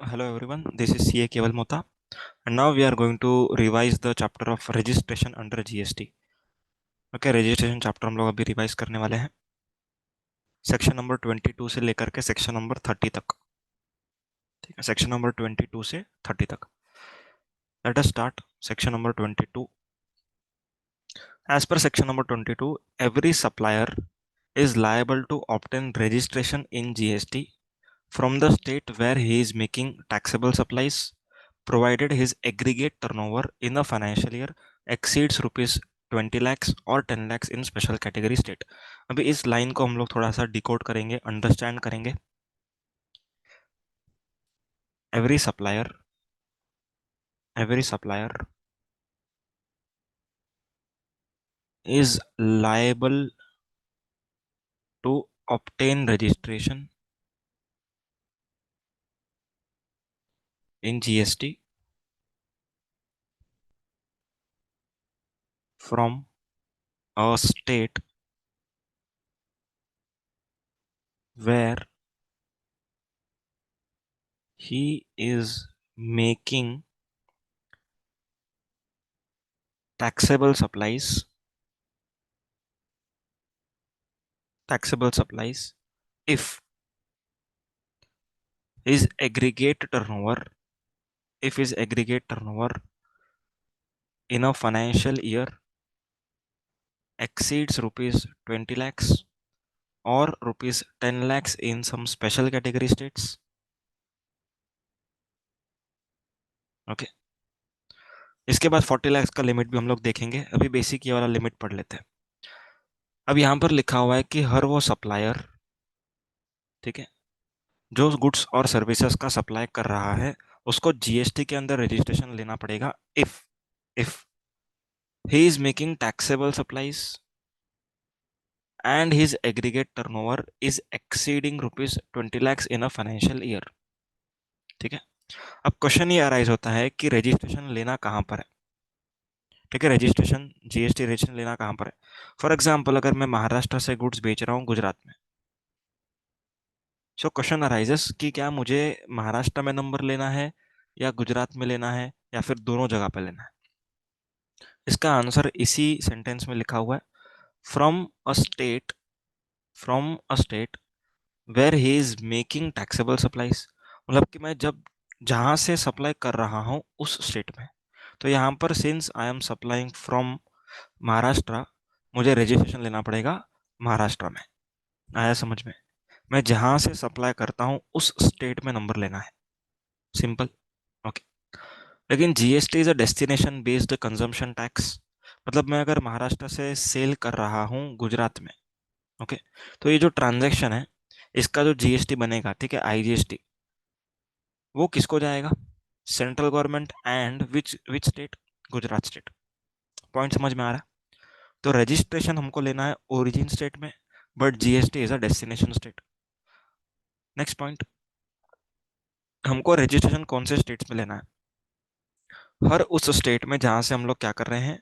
Hello everyone, this is CA Keval Mota, and now we are going to revise the chapter of registration under GST. Okay, registration chapter हम लोग अभी revise करने वाले हैं section number 22 से लेकर के सेक्शन नंबर 30 तक. ठीक है, सेक्शन नंबर 22 से 30 तक. Let us start section number 22. As per section number 22, every supplier is liable to obtain registration in GST from the state where he is making taxable supplies, provided his aggregate turnover in a financial year exceeds rupees 20 lakhs और 10 lakhs in special category state. अभी इस line को हम लोग थोड़ा सा decode करेंगे, understand करेंगे. every supplier is liable to obtain registration in GST from a state where he is making taxable supplies if his aggregate turnover in a financial year exceeds rupees 20 lakhs or rupees 10 lakhs in some special category states. Okay, इसके बाद 40 lakhs का limit भी हम लोग देखेंगे. अभी basic ये वाला लिमिट पढ़ लेते हैं. अब यहाँ पर लिखा हुआ है कि हर वो सप्लायर, ठीक है, जो गुड्स और सर्विसेज का सप्लाई कर रहा है उसको जीएसटी के अंदर रजिस्ट्रेशन लेना पड़ेगा if he is making taxable supplies and his aggregate turnover is exceeding rupees 20 lakhs in a financial year. ठीक है, अब क्वेश्चन ये अराइज होता है कि रजिस्ट्रेशन लेना कहाँ पर है. ठीक है, रजिस्ट्रेशन जीएसटी रजिस्ट्रेशन लेना कहाँ पर है. फॉर एग्जांपल, अगर मैं महाराष्ट्र से गुड्स बेच रहा हूँ गुजरात में, सो क्वेश्चन अराइजेस कि क्या मुझे महाराष्ट्र में नंबर लेना है या गुजरात में लेना है या फिर दोनों जगह पे लेना है. इसका आंसर इसी सेंटेंस में लिखा हुआ है, from a state where he is making taxable supplies. मतलब कि मैं जब जहां से सप्लाई कर रहा हूं उस स्टेट में. तो यहाँ पर since I am supplying from Maharashtra, मुझे रजिस्ट्रेशन लेना पड़ेगा महाराष्ट्र में. आया समझ में? मैं जहां से सप्लाई करता हूं उस स्टेट में नंबर लेना है. सिंपल. ओके. लेकिन GST is a destination based consumption tax. मतलब मैं अगर महाराष्ट्र से सेल कर रहा हूं गुजरात में, ओके, तो ये जो ट्रांजैक्शन है इसका जो जीएसटी बनेगा, ठीक है, आईजीएसटी, वो किसको जाएगा? Central government. And which which state? Gujarat state. Point समझ में आ रहा है? तो रजिस्ट्रेशन हमको लेना है ओरिजिन स्टेट में, but GST is a destination state. Next point, हमको रजिस्ट्रेशन कौन से स्टेट्स में लेना है? हर उस स्टेट में जहां से हम लोग क्या कर रहे हैं,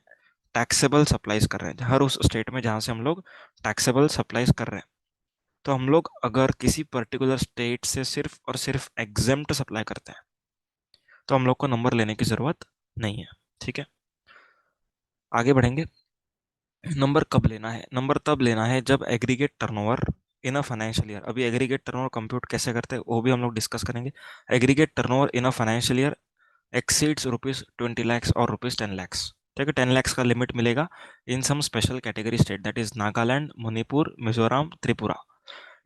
टैक्सेबल सप्लाईज कर रहे हैं. हर उस स्टेट में जहां से हम लोग टैक्सेबल सप्लाईज कर रहे हैं. तो हम लोग अगर किसी पर्टिकुलर स्टेट से सिर्फ और सिर्फ एग्जेम्प्ट सप्लाई करते हैं तो हम लोग को नंबर लेने की जरूरत नहीं है. ठीक है, आगे बढ़ेंगे. नंबर कब लेना है? नंबर तब लेना है जब aggregate turnover in a financial year. अभी एग्रीगेट टर्नओवर कंप्यूट कैसे करते हैं वो भी हम लोग डिस्कस करेंगे. Aggregate turnover in a financial year exceeds rupees 20 lakhs और रुपीज 10 lakhs. ठीक है, 10 lakhs का लिमिट मिलेगा in some special category state, that is Nagaland, Manipur, Mizoram, Tripura.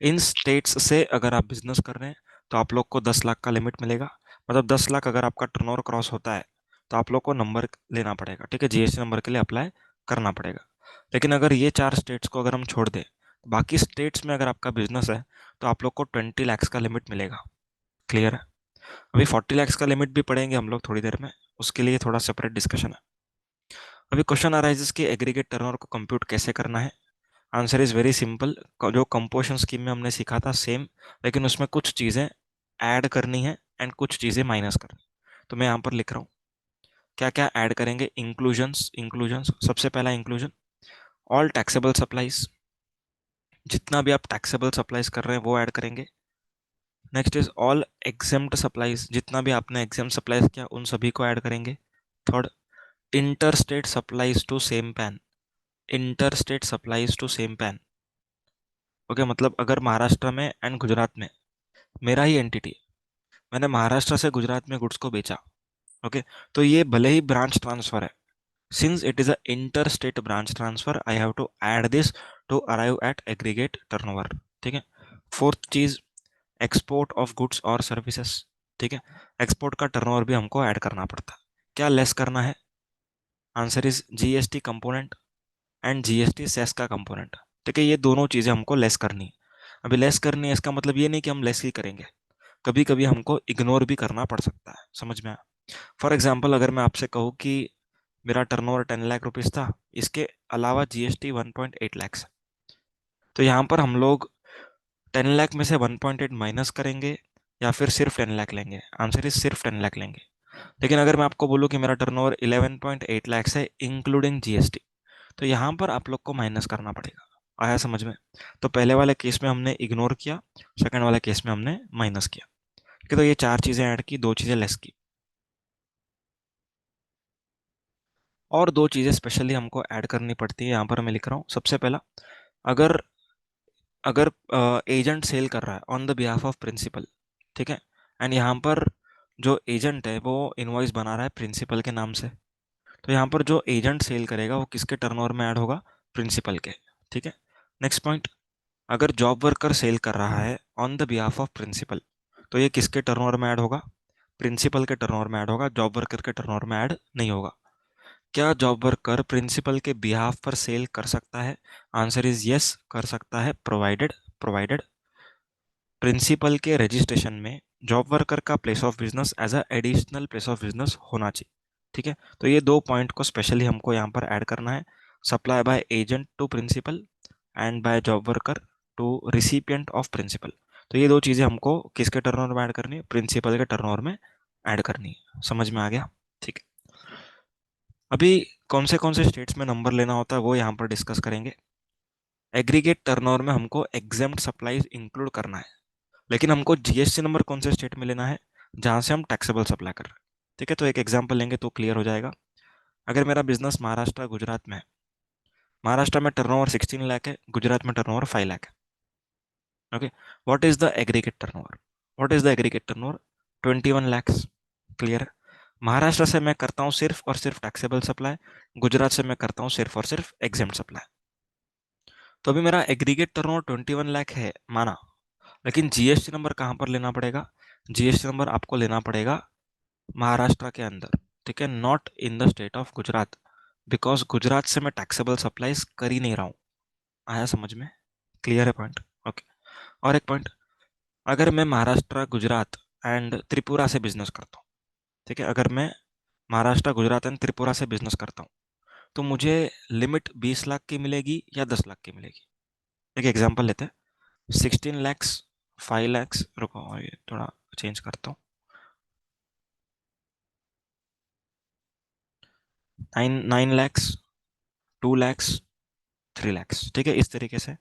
इन स्टेट्स से अगर आप बिजनेस कर रहे हैं तो आप लोग को 10 लाख का लिमिट मिलेगा. मतलब 10 लाख अगर आपका टर्नओवर क्रॉस होता है तो आप लोग को नंबर लेना पड़ेगा. ठीक है, जीएसटी नंबर के लिए अप्लाई करना पड़ेगा. लेकिन अगर ये 4 स्टेट्स को अगर हम छोड़ दें, बाकी स्टेट्स में अगर आपका बिजनेस है तो आप लोग को 20 lakhs का लिमिट मिलेगा. क्लियर है? अभी 40 lakhs का लिमिट भी पढ़ेंगे हम लोग थोड़ी देर में, उसके लिए थोड़ा सेपरेट डिस्कशन है. अभी क्वेश्चन अराइजेस कि एग्रीगेट टर्नओवर को कंप्यूट कैसे करना है. Answer is very simple. जो कंपोजिशन स्कीम में हमने सीखा था सेम, लेकिन उसमें कुछ चीज़ें ऐड करनी है एंड कुछ चीज़ें माइनस करनी. तो मैं यहाँ पर लिख रहा हूँ क्या क्या ऐड करेंगे. इंक्लूजन्स. सबसे पहला इंक्लूजन, ऑल टैक्सेबल सप्लाईज. जितना भी आप टैक्सेबल सप्लाईज कर रहे हैं वो ऐड करेंगे. Next is all exempt supplies, जितना भी आपने एग्जेम्प्ट सप्लाईज किया उन सभी को ऐड करेंगे। Third, inter state supplies to same PAN, inter state supplies to same PAN. Okay, मतलब अगर महाराष्ट्र में एंड गुजरात में मेरा ही एंटिटी, मैंने महाराष्ट्र से गुजरात में गुड्स को बेचा, ओके, तो ये भले ही ब्रांच ट्रांसफर है, since it is a inter state branch transfer I have to add this to arrive at aggregate turnover. ठीक है। फोर्थ चीज, एक्सपोर्ट ऑफ गुड्स और सर्विसेज। ठीक है, एक्सपोर्ट का टर्नओवर भी हमको ऐड करना पड़ता है। क्या लेस करना है? Answer is GST component and GST cess का कंपोनेंट। ठीक है, ये दोनों चीजें हमको लेस करनी है। अभी लेस करनी है इसका मतलब ये नहीं कि हम लेस ही करेंगे, कभी कभी हमको इग्नोर भी करना पड़ सकता है। समझ में आया? फॉर एग्जाम्पल, अगर मैं आपसे कहूँ कि मेरा टर्नओवर 10 लाख रुपीज था, इसके अलावा जीएसटी 1.8 लाख है, तो यहाँ पर हम लोग 10 लाख में से 1.8 माइनस करेंगे या फिर सिर्फ 10 लाख लेंगे? आंसर इज सिर्फ 10 लाख लेंगे। लेकिन अगर मैं आपको बोलूँ कि मेरा टर्नओवर 11.8 लाख है इंक्लूडिंग जीएसटी, तो यहाँ पर आप लोग को माइनस करना पड़ेगा। आया समझ में? तो पहले वाले केस में हमने इग्नोर किया, सेकंड वाले केस में हमने माइनस किया। ठीक है, तो ये चार चीजें ऐड की, दो चीजें लेस की, और दो चीजें स्पेशली हमको ऐड करनी पड़ती है। यहाँ पर मैं लिख रहा हूँ सबसे पहला, अगर अगर एजेंट सेल कर रहा है on the behalf of principal, ठीक है, एंड यहाँ पर जो एजेंट है वो इनवॉइस बना रहा है प्रिंसिपल के नाम से, तो यहाँ पर जो एजेंट सेल करेगा वो किसके टर्नओवर में ऐड होगा? प्रिंसिपल के। ठीक है। नेक्स्ट पॉइंट, अगर जॉब वर्कर सेल कर रहा है on the behalf of principal, तो ये किसके टर्नओवर में ऐड होगा? प्रिंसिपल के टर्नओवर में ऐड होगा, जॉब वर्कर के टर्नओवर में ऐड नहीं होगा। क्या जॉब वर्कर प्रिंसिपल के बिहाफ पर सेल कर सकता है? आंसर इज यस, कर सकता है, प्रोवाइडेड प्रोवाइडेड प्रिंसिपल के रजिस्ट्रेशन में जॉब वर्कर का place of business as a additional place of business होना चाहिए। ठीक है, तो ये दो पॉइंट को स्पेशली हमको यहाँ पर ऐड करना है, supply by agent to principal and by job worker to recipient of principal. तो ये दो चीज़ें हमको किसके टर्नओवर में ऐड करनी है? प्रिंसिपल के टर्नओवर में ऐड करनी है। समझ में आ गया? ठीक है। अभी कौन से स्टेट्स में नंबर लेना होता है वो यहाँ पर डिस्कस करेंगे। एग्रीगेट टर्नओवर में हमको एग्जेम्प्ट सप्लाईज इंक्लूड करना है, लेकिन हमको जीएसटी नंबर कौन से स्टेट में लेना है? जहां से हम टैक्सेबल सप्लाई कर रहे हैं। ठीक है, तो एक एग्जांपल लेंगे तो क्लियर हो जाएगा। अगर मेरा बिजनेस महाराष्ट्र गुजरात में है, महाराष्ट्र में टर्नओवर 16 लाख है, गुजरात में टर्नओवर 5 लाख है। Okay, what is the aggregate turnover? What is the aggregate turnover? 21 lakhs। Clear है? महाराष्ट्र से मैं करता हूँ सिर्फ और सिर्फ टैक्सेबल सप्लाई, गुजरात से मैं करता हूँ सिर्फ और सिर्फ एग्जेम्प्ट सप्लाई। तो अभी मेरा एग्रीगेट टर्नओवर 21 लाख है माना, लेकिन जीएसटी नंबर कहाँ पर लेना पड़ेगा? जीएसटी नंबर आपको लेना पड़ेगा महाराष्ट्र के अंदर। ठीक है, not in the state of Gujarat, because Gujarat से मैं टैक्सेबल सप्लाईज कर ही नहीं रहा हूँ। आया समझ में? क्लियर है पॉइंट? ओके। और एक पॉइंट, अगर मैं महाराष्ट्र गुजरात एंड त्रिपुरा से बिजनेस करता हूँ, ठीक है, अगर मैं महाराष्ट्र गुजरात एंड त्रिपुरा से बिजनेस करता हूँ, तो मुझे लिमिट 20 लाख की मिलेगी या 10 लाख की मिलेगी? एक एग्जाम्पल लेते हैं, 16 lakhs, 5 lakhs, रुको और ये थोड़ा चेंज करता हूँ, 9 lakhs, 2 lakhs, 3 lakhs। ठीक है, इस तरीके से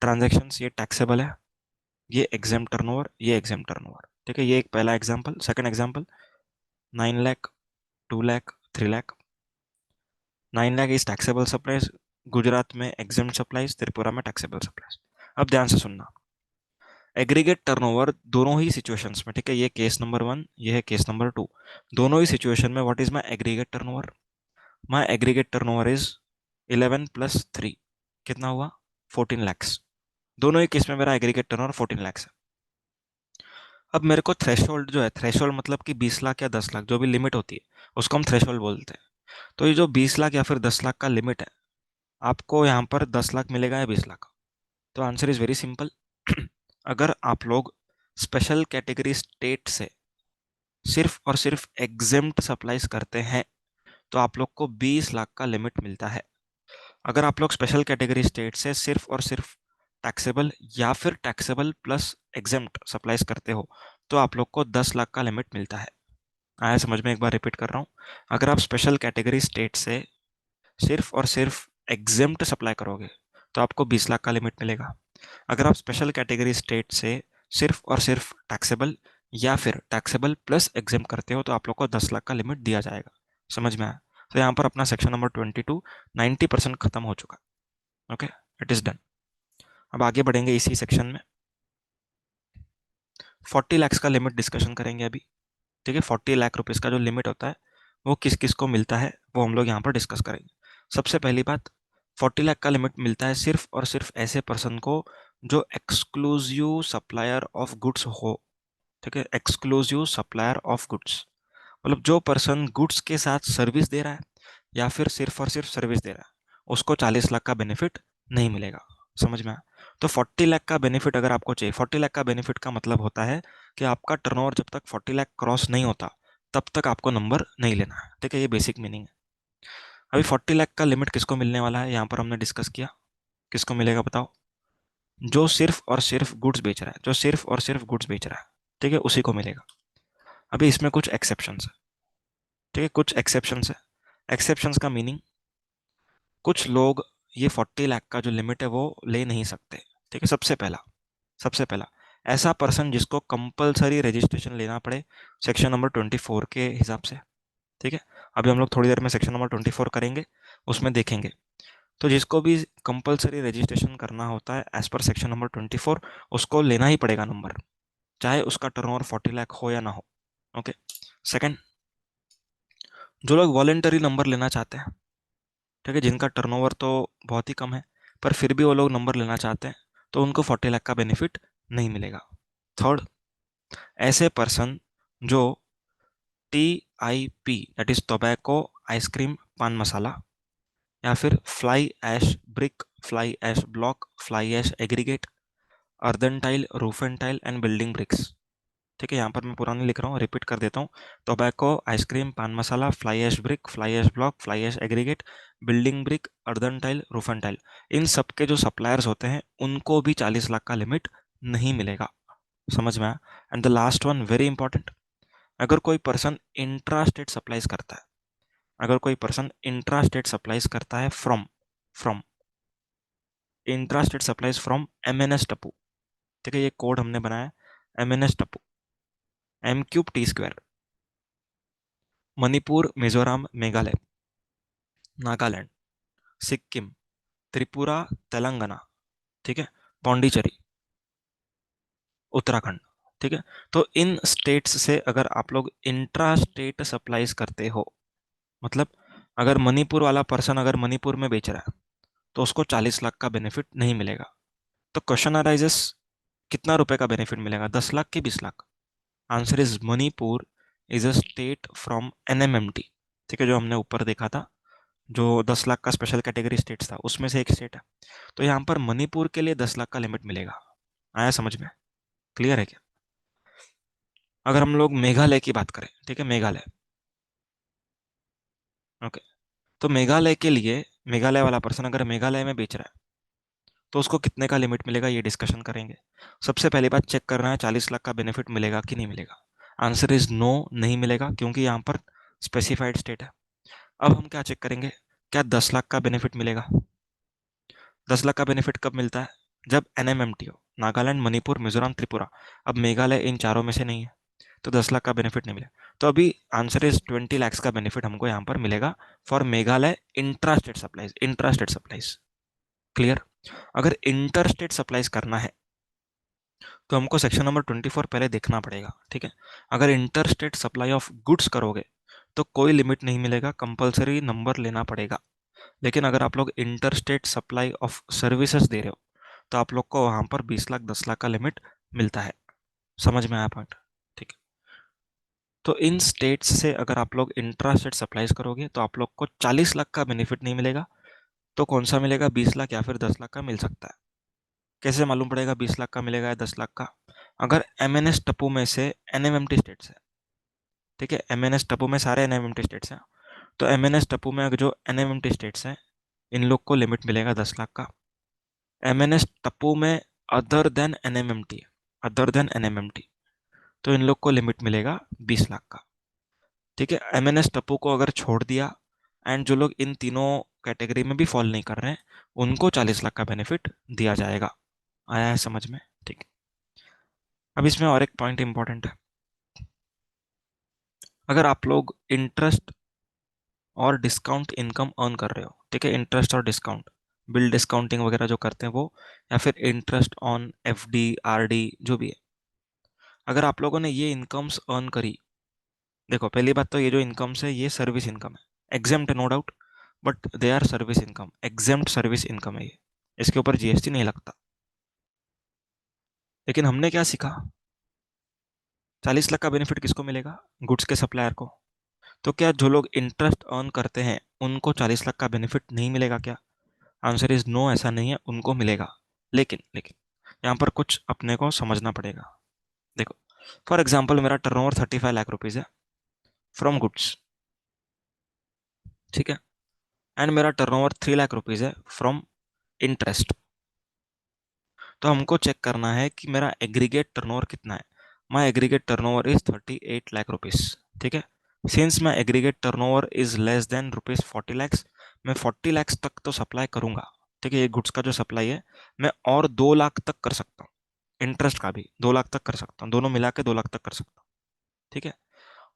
ट्रांजेक्शन्स ये टैक्सेबल है, ये एग्जाम टर्नओवर, ये एग्जाम टर्नओवर। ठीक है, ये एक पहला example. Second example, 9 lakh, 2 lakh, 3 lakh. 9 lakh is taxable supplies, Gujarat में एग्जाम सप्लाईज, त्रिपुरा में टैक्सेबल सप्लाईज। अब ध्यान से सुनना, एग्रीगेट टर्नओवर दोनों ही सिचुएशंस में, ठीक है, ये केस नंबर 1, ये है केस नंबर 2, दोनों ही सिचुएशन में what is my aggregate turnover? My aggregate turnover is 11 + 3, कितना हुआ? 14 lakhs। दोनों ही केस में मेरा एग्रीगेट टर्नओवर 14 lakhs है। अब मेरे को थ्रेशोल्ड जो है, थ्रेशोल्ड मतलब कि 20 लाख या 10 लाख जो भी लिमिट होती है उसको हम थ्रेशोल्ड बोलते हैं। तो ये जो 20 लाख या फिर 10 लाख का लिमिट है, आपको यहाँ पर 10 लाख मिलेगा या 20 लाख? तो आंसर इज वेरी सिंपल। अगर आप लोग स्पेशल कैटेगरी स्टेट से सिर्फ और सिर्फ एग्जेम्प्ट सप्लाईज करते हैं तो आप लोग को 20 लाख का लिमिट मिलता है। अगर आप लोग स्पेशल कैटेगरी स्टेट से सिर्फ और सिर्फ टैक्सेबल या फिर टैक्सेबल प्लस एग्जेम्प्ट सप्लाईज करते हो तो आप लोग को 10 लाख का लिमिट मिलता है। आया समझ में? एक बार रिपीट कर रहा हूँ, अगर आप स्पेशल कैटेगरी स्टेट से सिर्फ और सिर्फ एग्जेम्प्ट सप्लाई करोगे तो आपको 20 लाख का लिमिट मिलेगा। अगर आप स्पेशल कैटेगरी स्टेट से सिर्फ और सिर्फ टैक्सेबल या फिर टैक्सेबल प्लस एग्जेम करते हो तो आप लोग को 10 लाख का लिमिट दिया जाएगा। समझ में आया? तो यहाँ पर अपना सेक्शन नंबर 22 90% खत्म हो चुका। Okay, it is done. अब आगे बढ़ेंगे इसी सेक्शन में। 40 लाख का लिमिट डिस्कशन करेंगे अभी। ठीक है, 40 लाख रुपीज का जो लिमिट होता है वो किस किस को मिलता है वो हम लोग यहाँ पर डिस्कस करेंगे। सबसे पहली बात, 40 लाख का लिमिट मिलता है सिर्फ और सिर्फ ऐसे पर्सन को जो एक्सक्लूसिव सप्लायर ऑफ गुड्स हो। ठीक है, एक्सक्लूसिव सप्लायर ऑफ गुड्स मतलब जो पर्सन गुड्स के साथ सर्विस दे रहा है या फिर सिर्फ और सिर्फ सर्विस दे रहा है उसको 40 लाख का बेनिफिट नहीं मिलेगा। समझ में आया? तो 40 लाख का बेनिफिट अगर आपको चाहिए, 40 लाख का बेनिफिट का मतलब होता है कि आपका टर्नओवर जब तक 40 लाख क्रॉस नहीं होता तब तक आपको नंबर नहीं लेना है। ठीक है, ये बेसिक मीनिंग है। अभी 40 लाख का लिमिट किसको मिलने वाला है यहाँ पर हमने डिस्कस किया। किसको मिलेगा बताओ? जो सिर्फ और सिर्फ गुड्स बेच रहा है, जो सिर्फ और सिर्फ गुड्स बेच रहा है, ठीक है, उसी को मिलेगा। अभी इसमें कुछ एक्सेप्शंस है। ठीक है, कुछ एक्सेप्शंस है। एक्सेप्शंस का मीनिंग, कुछ लोग ये 40 लाख का जो लिमिट है वो ले नहीं सकते। ठीक है, सबसे पहला ऐसा पर्सन जिसको कंपलसरी रजिस्ट्रेशन लेना पड़े सेक्शन नंबर 24 के हिसाब से। ठीक है, अभी हम लोग थोड़ी देर में सेक्शन नंबर 24 करेंगे, उसमें देखेंगे। तो जिसको भी कंपलसरी रजिस्ट्रेशन करना होता है एज पर सेक्शन नंबर 24 उसको लेना ही पड़ेगा नंबर, चाहे उसका टर्नओवर 40 लाख हो या ना हो। ओके। सेकंड, जो लोग वॉलेंटरी नंबर लेना चाहते हैं, ठीक है, जिनका टर्नओवर तो बहुत ही कम है पर फिर भी वो लोग नंबर लेना चाहते हैं तो उनको 40 लाख का बेनिफिट नहीं मिलेगा। थर्ड, ऐसे पर्सन जो TIP that is tobacco, ice cream, pan masala या फिर fly ash brick, fly ash block, fly ash aggregate, earthen tile, roof and tile and building bricks. ठीक है, यहाँ पर मैं पुरानी लिख रहा हूँ, रिपीट कर देता हूँ। Tobacco, ice cream, pan masala, fly ash brick, fly ash block, fly ash aggregate, building brick, earthen tile, roof and tile, इन सब के जो सप्लायर्स होते हैं उनको भी 40 लाख का लिमिट नहीं मिलेगा। समझ में आया? And the last one very important, अगर कोई पर्सन इंट्रा स्टेट सप्लाईज करता है, अगर कोई पर्सन इंट्रा स्टेट सप्लाईज करता है from from intra state supplies from MNS Tappu. ठीक है, ये कोड हमने बनाया MNS Tappu, M³ T², Manipur, Mizoram, Meghalaya, Nagaland, Sikkim, Tripura, Telangana, ठीक है, पौंडीचेरी, उत्तराखंड। ठीक है, तो इन स्टेट्स से अगर आप लोग इंट्रा स्टेट सप्लाईज करते हो, मतलब अगर मणिपुर वाला पर्सन अगर मणिपुर में बेच रहा है तो उसको 40 लाख का बेनिफिट नहीं मिलेगा। तो क्वेश्चन अराइजेस, कितना रुपए का बेनिफिट मिलेगा, 10 लाख की 20 lakh? Answer is Manipur is a state from NMMT। ठीक है, जो हमने ऊपर देखा था, जो 10 लाख का स्पेशल कैटेगरी स्टेट्स था उसमें से एक स्टेट है। तो यहाँ पर मणिपुर के लिए 10 लाख का लिमिट मिलेगा। आया समझ में? क्लियर है क्या? अगर हम लोग मेघालय की बात करें, ठीक है, मेघालय, ओके, तो मेघालय के लिए मेघालय वाला पर्सन अगर मेघालय में बेच रहा है तो उसको कितने का लिमिट मिलेगा ये डिस्कशन करेंगे। सबसे पहली बात चेक करना है 40 लाख का बेनिफिट मिलेगा कि नहीं मिलेगा। आंसर इज नो, नहीं मिलेगा, क्योंकि यहाँ पर स्पेसिफाइड स्टेट है। अब हम क्या चेक करेंगे, क्या 10 लाख का बेनिफिट मिलेगा? 10 लाख का बेनिफिट कब मिलता है? जब NMMT हो, नागालैंड, मणिपुर, मिजोरम, त्रिपुरा। अब मेघालय इन चारों में से नहीं है तो 10 लाख का बेनिफिट नहीं मिला। तो अभी आंसर इज 20 लाख का बेनिफिट हमको यहाँ पर मिलेगा for Meghalaya intra state supplies, intra state supplies. Clear? अगर इंटर स्टेट सप्लाईज करना है तो हमको सेक्शन नंबर 24 पहले देखना पड़ेगा। ठीक है, अगर inter state supply of goods करोगे तो कोई लिमिट नहीं मिलेगा, कंपलसरी नंबर लेना पड़ेगा। लेकिन अगर आप लोग inter state supply of services दे रहे हो तो आप लोग को वहां पर 20 लाख 10 लाख का लिमिट मिलता है। समझ में आया पॉइंट? ठीक है, तो इन स्टेट्स से अगर आप लोग इंट्रा स्टेट सप्लाईज करोगे तो आप लोग को 40 लाख का बेनिफिट नहीं मिलेगा। तो कौन सा मिलेगा, 20 लाख या फिर 10 लाख का मिल सकता है। कैसे मालूम पड़ेगा 20 लाख का मिलेगा या 10 लाख का? अगर MNS टप्पू में से NMMT स्टेट्स है, ठीक है, MNS टप्पू में सारे NMMT स्टेट्स हैं, तो MNS टप्पू में अगर जो NMMT स्टेट्स हैं इन लोग को लिमिट मिलेगा 10 लाख का। MNS टप्पू में other than NMMT, other than NMMT, तो इन लोग को लिमिट मिलेगा 20 लाख का। ठीक है, MNS टप्पू को अगर छोड़ दिया एंड जो लोग इन तीनों कैटेगरी में भी फॉल नहीं कर रहे हैं उनको 40 लाख का बेनिफिट दिया जाएगा। आया है समझ में? ठीक है, अब इसमें और एक पॉइंट इंपॉर्टेंट है, अगर आप लोग इंटरेस्ट और डिस्काउंट इनकम अर्न कर रहे हो, ठीक है, इंटरेस्ट और डिस्काउंट, बिल डिस्काउंटिंग वगैरह जो करते हैं वो, या फिर इंटरेस्ट ऑन एफडी आरडी जो भी है, अगर आप लोगों ने ये इनकम्स अर्न करी, देखो पहली बात तो ये जो इनकम्स है ये सर्विस इनकम है, exempt no doubt, but they are service income, exempt service income है ये, इसके ऊपर जीएसटी नहीं लगता। लेकिन हमने क्या सीखा, 40 लाख का बेनिफिट किसको मिलेगा, गुड्स के सप्लायर को। तो क्या जो लोग इंटरेस्ट अर्न करते हैं उनको 40 लाख का बेनिफिट नहीं मिलेगा क्या? आंसर इज नो, ऐसा नहीं है, उनको मिलेगा। लेकिन लेकिन यहाँ पर कुछ अपने को समझना पड़ेगा। देखो, फॉर एग्जाम्पल मेरा टर्नओवर 35 लाख रुपीज है फ्रॉम गुड्स, ठीक है, एंड मेरा टर्नओवर 3 लाख रुपीज है फ्रॉम इंटरेस्ट। तो हमको चेक करना है कि मेरा एग्रीगेट टर्नओवर कितना है। My aggregate turnover is 38 lakh rupees, ठीक है। Since my aggregate turnover is less than rupees 40 lakhs, मैं 40 लैक्स तक तो सप्लाई करूंगा, ठीक है, ये गुड्स का जो सप्लाई है, मैं और 2 लाख तक कर सकता हूँ, इंटरेस्ट का भी 2 लाख तक कर सकता हूँ, दोनों मिला के 2 लाख तक कर सकता हूँ, ठीक है।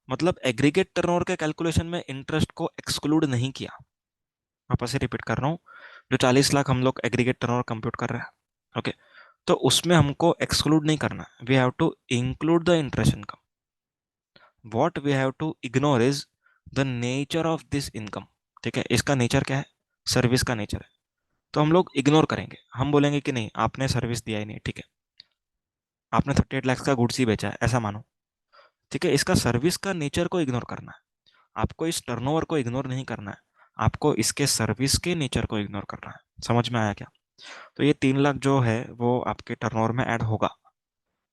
मतलब एग्रीगेट टर्नओवर के कैलकुलेशन में इंटरेस्ट को एक्सक्लूड नहीं किया। वापस से रिपीट कर रहा हूँ, जो 40 लाख हम लोग एग्रीगेट टर्नओवर कंप्यूट कर रहे हैं, ओके, तो उसमें हमको एक्सक्लूड नहीं करना है, we have to include the interest income. What we have to ignore is the nature of this income, ठीक है, इसका नेचर क्या है, सर्विस का नेचर है। तो हम लोग इग्नोर करेंगे, हम बोलेंगे कि नहीं आपने सर्विस दिया ही नहीं, ठीक है, आपने 38 लाख का गुड्स ही बेचा है ऐसा मानो, ठीक है, इसका सर्विस का नेचर को इग्नोर करना है, आपको इस टर्नओवर को इग्नोर नहीं करना है, आपको इसके सर्विस के नेचर को इग्नोर करना है। समझ में आया क्या? तो ये 3 लाख जो है वो आपके टर्नओवर में ऐड होगा,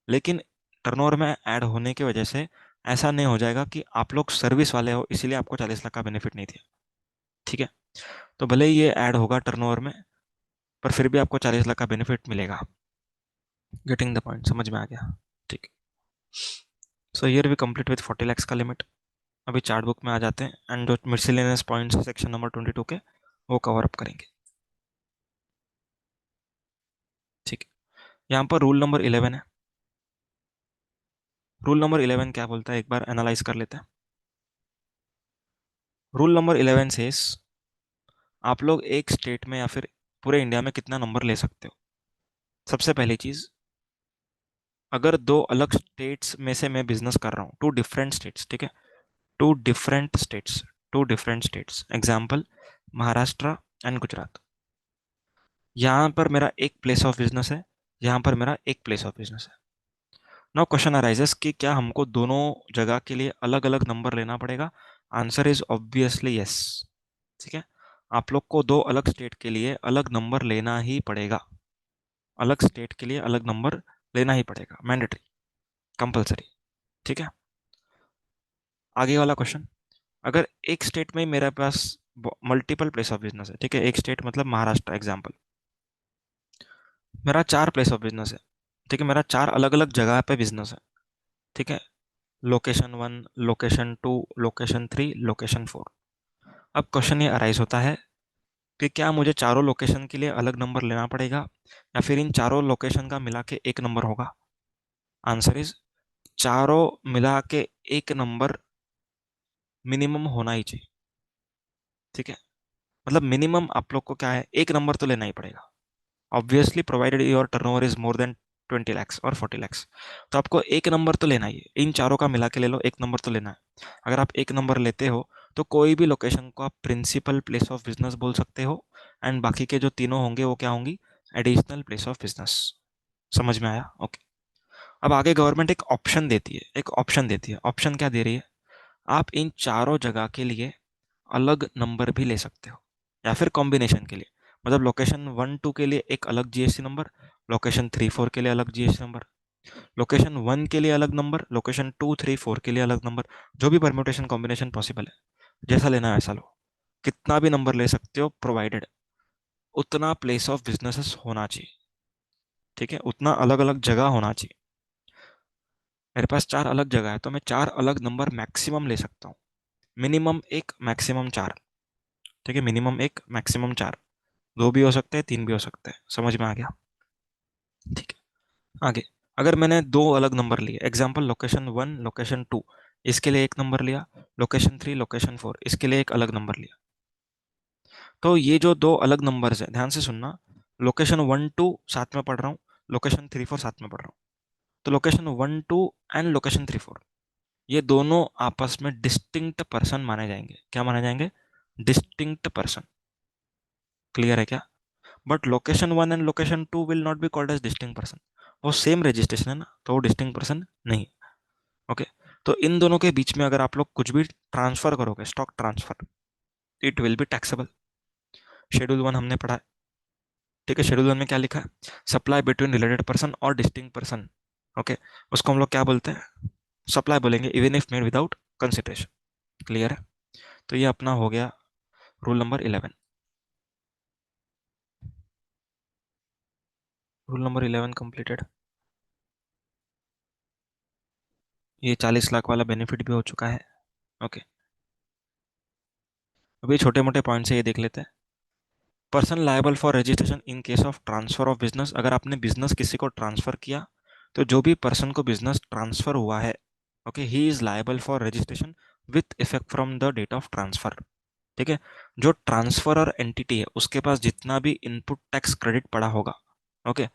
लेकिन टर्नओवर में ऐड होने की वजह से ऐसा नहीं हो जाएगा कि आप लोग सर्विस वाले हो इसीलिए आपको 40 लाख का बेनिफिट नहीं दिया, ठीक है। तो भले ही ये ऐड होगा टर्नओवर में, पर फिर भी आपको 40 लाख का बेनिफिट मिलेगा। गेटिंग द पॉइंट, समझ में आ गया? ठीक। So here we complete with 40 lakhs का लिमिट। अभी चार्ट बुक में आ जाते हैं एंड जो मिसलेनियस पॉइंट्स सेक्शन नंबर 22 के वो कवर अप करेंगे, ठीक है। यहाँ पर रूल नंबर 11 है। रूल नंबर 11 क्या बोलता है, एक बार एनालाइज कर लेते हैं। रूल नंबर 11 से आप लोग एक स्टेट में या फिर पूरे इंडिया में कितना नंबर ले सकते हो। सबसे पहली चीज, अगर दो अलग स्टेट्स में से मैं बिजनेस कर रहा हूँ, टू डिफरेंट स्टेट्स, ठीक है, two different states, two different states, example Maharashtra and Gujarat, यहाँ पर मेरा एक प्लेस ऑफ बिजनेस है, यहाँ पर मेरा एक प्लेस ऑफ बिजनेस है। नाउ क्वेश्चन अराइजेस कि क्या हमको दोनों जगह के लिए अलग अलग नंबर लेना पड़ेगा? आंसर इज ऑब्वियसली यस, ठीक है, आप लोग को दो अलग स्टेट के लिए अलग नंबर लेना ही पड़ेगा, अलग स्टेट के लिए अलग नंबर लेना ही पड़ेगा, मैंडेटरी, कंपलसरी, ठीक है। आगे वाला क्वेश्चन, अगर एक स्टेट में मेरे पास मल्टीपल प्लेस ऑफ बिजनेस है, ठीक है, एक स्टेट मतलब महाराष्ट्र एग्जाम्पल, मेरा 4 प्लेस ऑफ बिजनेस है, ठीक है, मेरा 4 अलग अलग जगह पे बिजनेस है, ठीक है, लोकेशन 1, लोकेशन 2, लोकेशन 3, लोकेशन 4। अब क्वेश्चन ये अराइज होता है कि क्या मुझे चारों लोकेशन के लिए अलग नंबर लेना पड़ेगा या फिर इन चारों लोकेशन का मिला के एक नंबर होगा? आंसर इज चारों मिला के एक नंबर मिनिमम होना ही चाहिए, ठीक है। मतलब मिनिमम आप लोग को क्या है, एक नंबर तो लेना ही पड़ेगा, obviously provided your turnover is more than 20 lakhs और 40 लैक्स, तो आपको एक नंबर तो लेना ही है, इन चारों का मिला के ले लो, एक नंबर तो लेना है। अगर आप एक नंबर लेते हो तो कोई भी लोकेशन को आप प्रिंसिपल प्लेस ऑफ बिजनेस बोल सकते हो, एंड बाकी के जो तीनों होंगे वो क्या होंगी, एडिशनल प्लेस ऑफ बिजनेस। समझ में आया? ओके। अब आगे गवर्नमेंट एक ऑप्शन देती है, एक ऑप्शन देती है, ऑप्शन क्या दे रही है, आप इन चारों जगह के लिए अलग नंबर भी ले सकते हो, या फिर कॉम्बिनेशन के लिए, मतलब लोकेशन 1 2 के लिए एक अलग जीएसटी नंबर, लोकेशन 3 4 के लिए अलग जीएसटी नंबर, लोकेशन 1 के लिए अलग नंबर, लोकेशन 2 3 4 के लिए अलग नंबर, जो भी परम्यूटेशन कॉम्बिनेशन पॉसिबल है, जैसा लेना है वैसा लो, कितना भी नंबर ले सकते हो, प्रोवाइडेड उतना प्लेस ऑफ बिजनेसेस होना चाहिए, ठीक है, उतना अलग अलग जगह होना चाहिए। मेरे पास 4 अलग जगह है तो मैं 4 अलग नंबर मैक्सिमम ले सकता हूँ, मिनिमम एक मैक्सिमम 4, ठीक है, मिनिमम एक मैक्सिमम 4, दो भी हो सकते हैं, तीन भी हो सकते हैं। समझ में आ गया? ठीक है। आगे, अगर मैंने दो अलग नंबर लिए, एग्जाम्पल लोकेशन 1 लोकेशन 2, इसके लिए एक नंबर लिया, लोकेशन 3 लोकेशन 4 इसके लिए एक अलग नंबर लिया, तो ये जो दो अलग नंबर्स है, ध्यान से सुनना, लोकेशन 1 2 साथ में पढ़ रहा हूँ, लोकेशन 3 4 साथ में पढ़ रहा हूँ, तो लोकेशन 1 2 एंड लोकेशन 3 4 ये दोनों आपस में डिस्टिंक्ट पर्सन माने जाएंगे। क्या माने जाएंगे? Distinct person. क्लियर है क्या? But location 1 and location 2 will not be called as distinct person. वो सेम रजिस्ट्रेशन है ना, तो वो डिस्टिंक्ट पर्सन नहीं। ओके, तो इन दोनों के बीच में अगर आप लोग कुछ भी ट्रांसफर करोगे, stock transfer, it will be taxable. Schedule 1 हमने पढ़ा है, ठीक है। शेड्यूल 1 में क्या लिखा है? सप्लाई बिटवीन रिलेटेड पर्सन और डिस्टिंक्ट पर्सन। ओके, उसको हम लोग क्या बोलते हैं? सप्लाई बोलेंगे, even if made without consideration. Clear है? तो ये अपना हो गया rule number 11। Rule number 11 completed. ये 40 लाख वाला बेनिफिट भी हो चुका है। ओके, अभी छोटे मोटे पॉइंट से ये देख लेते हैं। Person liable for registration in case of transfer of business. अगर आपने बिजनेस किसी को ट्रांसफर किया, तो जो भी पर्सन को बिजनेस ट्रांसफर हुआ है, okay, he is liable for registration with effect from the date of transfer. ठीक है, जो ट्रांसफरर एंटिटी है उसके पास जितना भी इनपुट टैक्स क्रेडिट पड़ा होगा, ओके,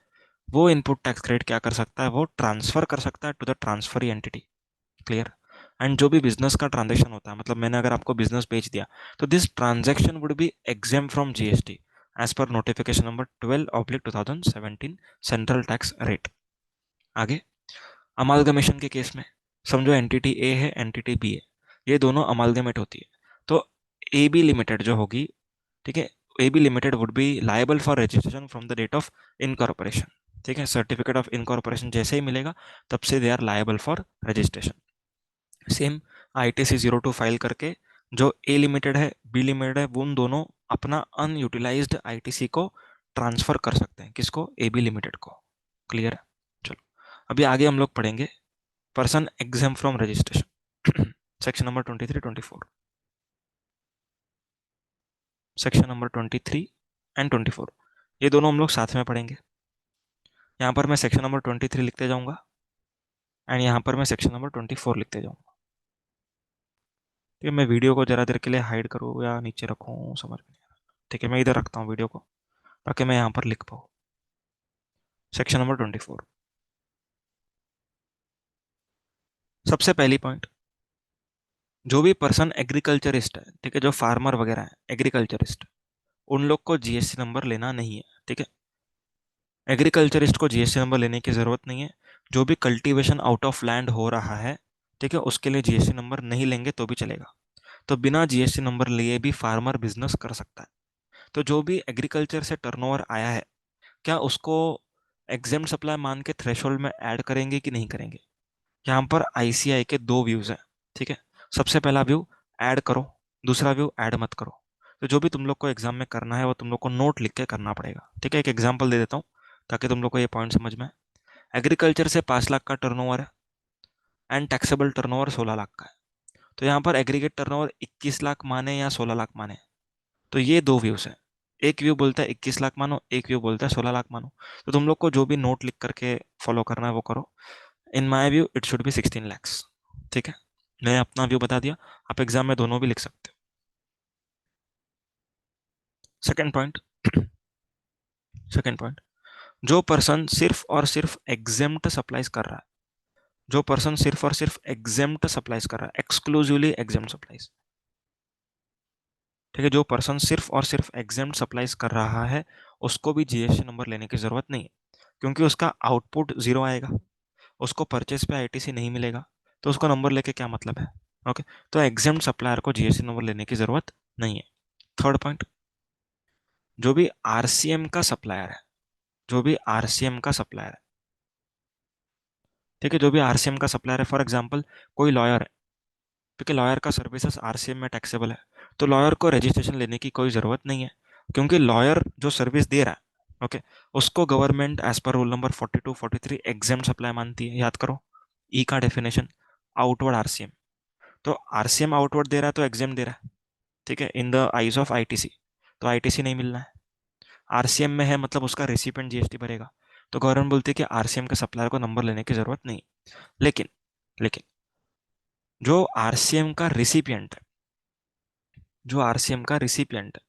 वो इनपुट टैक्स क्रेडिट क्या कर सकता है? वो ट्रांसफर कर सकता है to the transferee entity. Clear? And जो भी बिजनेस का ट्रांजेक्शन होता है, मतलब मैंने अगर आपको बिजनेस बेच दिया, तो this transaction would be exempt from GST as per notification number 12/2017 central tax rate. आगे, अमालगमेशन के केस में समझो एंटिटी ए है, एंटिटी बी है, ये दोनों अमालगमेट होती है, तो ए बी लिमिटेड जो होगी, ठीक है, A B limited would be liable for registration from the date of incorporation. ठीक है, सर्टिफिकेट ऑफ इनकॉर्पोरेशन जैसे ही मिलेगा तब से they are liable for registration. Same ITC 02 file करके जो ए लिमिटेड है, बी लिमिटेड है, वो उन दोनों अपना अनयूटिलाइज्ड आईटीसी को ट्रांसफर कर सकते हैं। किसको? ए बी लिमिटेड को। क्लियर है? चलो, अभी आगे हम लोग पढ़ेंगे person exam from registration section number 23-24। Section number 23 and 24 ये दोनों हम लोग साथ में पढ़ेंगे। यहाँ पर मैं सेक्शन नंबर 23 लिखते जाऊंगा एंड यहाँ पर मैं सेक्शन नंबर 24 लिखते जाऊंगा। ठीक है, मैं वीडियो को जरा देर के लिए हाइड करूँ या नीचे रखूँ, समझ में नहीं आ रहा। ठीक है, मैं इधर रखता हूँ वीडियो को ताकि मैं यहाँ पर लिख पाऊँ। सेक्शन नंबर 24, सबसे पहली पॉइंट, जो भी पर्सन एग्रीकल्चरिस्ट है, ठीक है, जो फार्मर वगैरह है, एग्रीकल्चरिस्ट, उन लोग को जीएसटी नंबर लेना नहीं है। ठीक है, एग्रीकल्चरिस्ट को जीएसटी नंबर लेने की जरूरत नहीं है। जो भी कल्टीवेशन आउट ऑफ लैंड हो रहा है, ठीक है, उसके लिए जीएसटी नंबर नहीं लेंगे तो भी चलेगा। तो बिना जीएसटी नंबर लिए भी फार्मर बिजनेस कर सकता है। तो जो भी एग्रीकल्चर से टर्नओवर आया है, क्या उसको एग्जेम्प्ट सप्लाई मान के थ्रेशोल्ड में ऐड करेंगे कि नहीं करेंगे? यहाँ पर आईसीआई के दो व्यूज हैं। ठीक है, सबसे पहला व्यू, ऐड करो। दूसरा व्यू, ऐड मत करो। तो जो भी तुम लोग को एग्जाम में करना है वो तुम लोग को नोट लिख के करना पड़ेगा। ठीक है, एक एग्जाम्पल दे देता हूँ ताकि तुम लोग को ये पॉइंट समझ में आए। एग्रीकल्चर से 5 लाख का टर्नओवर है एंड टैक्सेबल टर्नओवर 16 लाख का है। तो यहाँ पर एग्रीगेट टर्नओवर 21 लाख माने या 16 लाख माने? तो ये दो व्यूज है। एक व्यू बोलता है 21 लाख मानो, एक व्यू बोलता है 16 लाख मानो। तो तुम लोग को जो भी नोट लिख करके फॉलो करना है वो करो। In my view it should be 16 lakhs। ठीक है, मैं अपना व्यू बता दिया, आप एग्जाम में दोनों भी लिख सकते हो। सेकेंड पॉइंट, सेकेंड पॉइंट, जो पर्सन सिर्फ और सिर्फ एग्जेम्प्ट सप्लाईज कर रहा है, जो पर्सन सिर्फ और सिर्फ एग्जेम्प्ट सप्लाईज कर रहा है, एक्सक्लूसिवली एग्जेम्प्ट सप्लाईज, ठीक है, जो पर्सन सिर्फ और सिर्फ एग्जेम्प्ट सप्लाईज कर रहा है, उसको भी जीएसटी नंबर लेने की जरूरत नहीं है, क्योंकि उसका आउटपुट जीरो आएगा, उसको परचेज पे आईटीसी नहीं मिलेगा, तो उसको नंबर लेके क्या मतलब है? ओके, तो एग्जेम्प्ट सप्लायर को जीएसटी नंबर लेने की जरूरत नहीं है। थर्ड पॉइंट, जो भी आरसीएम का सप्लायर है, जो भी आरसीएम का सप्लायर है, ठीक है, जो भी आरसीएम का सप्लायर है, फॉर एग्जांपल कोई लॉयर है, क्योंकि लॉयर का सर्विसेज आरसीएम में टैक्सेबल है, तो लॉयर को रजिस्ट्रेशन लेने की कोई ज़रूरत नहीं है, क्योंकि लॉयर जो सर्विस दे रहा है, ओके, उसको government as per rule number 42-43 exempt supply मानती है। याद करो ई का डेफिनेशन, आउटवर्ड आरसीएम। तो आरसीएम आउटवर्ड दे रहा है तो एग्जेम्प्ट दे रहा है, ठीक है, in the eyes of ITC, तो आईटीसी नहीं मिलना है। आरसीएम में है मतलब उसका रेसिपिएंट जीएसटी भरेगा। तो गवर्नमेंट बोलती है कि आरसीएम के सप्लायर को नंबर लेने की जरूरत नहीं। लेकिन लेकिन जो आरसीएम का रिसिपिएंट है, जो आरसीएम का रिसिपिएंट है,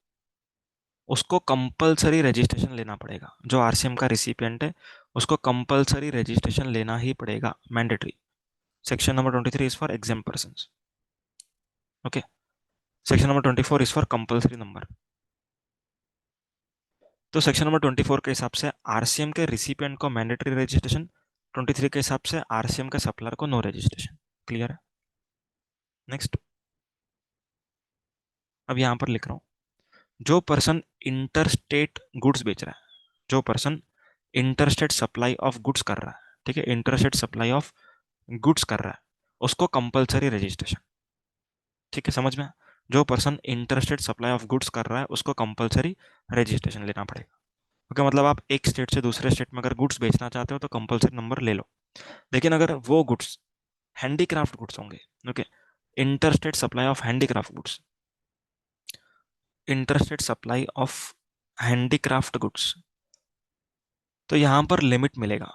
उसको कंपलसरी रजिस्ट्रेशन लेना पड़ेगा। जो आरसीएम का रिसिपिएंट है उसको कंपलसरी रजिस्ट्रेशन लेना ही पड़ेगा, mandatory. Section number 23 is for exam person. Okay, section number 24 is for compulsory number. तो सेक्शन नंबर 24 के हिसाब से आरसीएम के रिसिपिएंट को मैंडेटरी रजिस्ट्रेशन, 23 के हिसाब से आरसीएम के सप्लायर को नो रजिस्ट्रेशन। क्लियर है? नेक्स्ट, अब यहां पर लिख रहा हूं, जो पर्सन इंटरस्टेट गुड्स बेच रहा है, जो person interstate supply of goods कर रहा है, ठीक है, इंटरस्टेट सप्लाई ऑफ गुड्स कर रहा है, उसको कंपलसरी रजिस्ट्रेशन। ठीक है, समझ में? जो person interstate supply of goods कर रहा है उसको कंपलसरी रजिस्ट्रेशन लेना पड़ेगा। ओके, मतलब आप एक स्टेट से दूसरे स्टेट में अगर गुड्स बेचना चाहते हो तो कंपलसरी नंबर ले लो। लेकिन अगर वो गुड्स हैंडीक्राफ्ट गुड्स होंगे, okay, interstate supply of handicraft goods, interstate supply of handicraft goods, तो यहाँ पर लिमिट मिलेगा।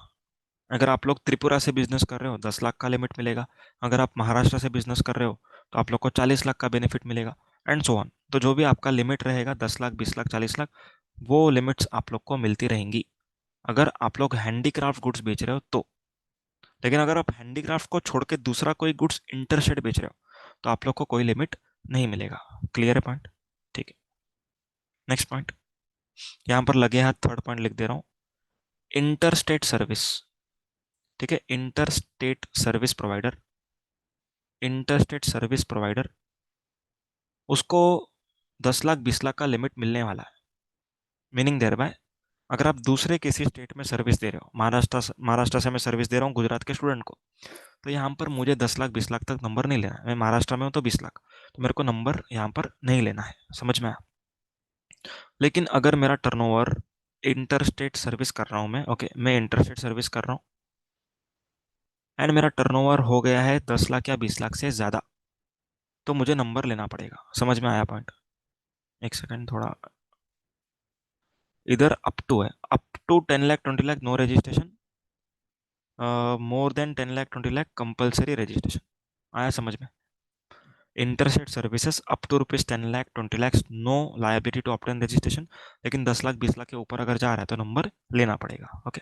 अगर आप लोग त्रिपुरा से बिजनेस कर रहे हो 10 लाख का लिमिट मिलेगा। अगर आप महाराष्ट्र से बिजनेस कर रहे हो तो आप लोग को 40 लाख का बेनिफिट मिलेगा, एंड सो ऑन। तो जो भी आपका लिमिट रहेगा 10 लाख, 20 लाख, 40 लाख, वो लिमिट्स आप लोग को मिलती रहेंगी अगर आप लोग हैंडीक्राफ्ट गुड्स बेच रहे हो तो। लेकिन अगर आप हैंडीक्राफ्ट को छोड़ के दूसरा कोई गुड्स इंटरस्टेट बेच रहे हो तो आप लोग को कोई लिमिट नहीं मिलेगा। क्लियर है पॉइंट? ठीक है, नेक्स्ट पॉइंट, यहाँ पर लगे हाथ थर्ड पॉइंट लिख दे रहा हूँ, इंटरस्टेट सर्विस। ठीक है, interstate service provider, interstate service provider, उसको 10 लाख, 20 लाख का लिमिट मिलने वाला है। मीनिंग देयर बाय, अगर आप दूसरे किसी स्टेट में सर्विस दे रहे हो, महाराष्ट्र से मैं सर्विस दे रहा हूँ गुजरात के स्टूडेंट को, तो यहाँ पर मुझे 10 लाख, 20 लाख तक नंबर नहीं लेना है। मैं महाराष्ट्र में हूँ तो 20 लाख, तो मेरे को नंबर यहाँ पर नहीं लेना है। समझ में आया? लेकिन अगर मेरा टर्नओवर इंटरस्टेट सर्विस कर रहा हूँ मैं, ओके, मैं इंटरस्टेट सर्विस कर रहा हूँ एंड मेरा टर्नओवर हो गया है 10 लाख या 20 लाख से ज़्यादा, तो मुझे नंबर लेना पड़ेगा। समझ में आया पॉइंट? एक सेकंड, थोड़ा इधर अप टू है, up to 10 lakh, 20 lakh no registration, more than 10 lakh, 20 lakh compulsory registration. आया समझ में? Interstate services up to ₹10 lakh, 20 lakh no liability to obtain registration. लेकिन 10 लाख, 20 लाख के ऊपर अगर जा रहा है तो नंबर लेना पड़ेगा। ओके,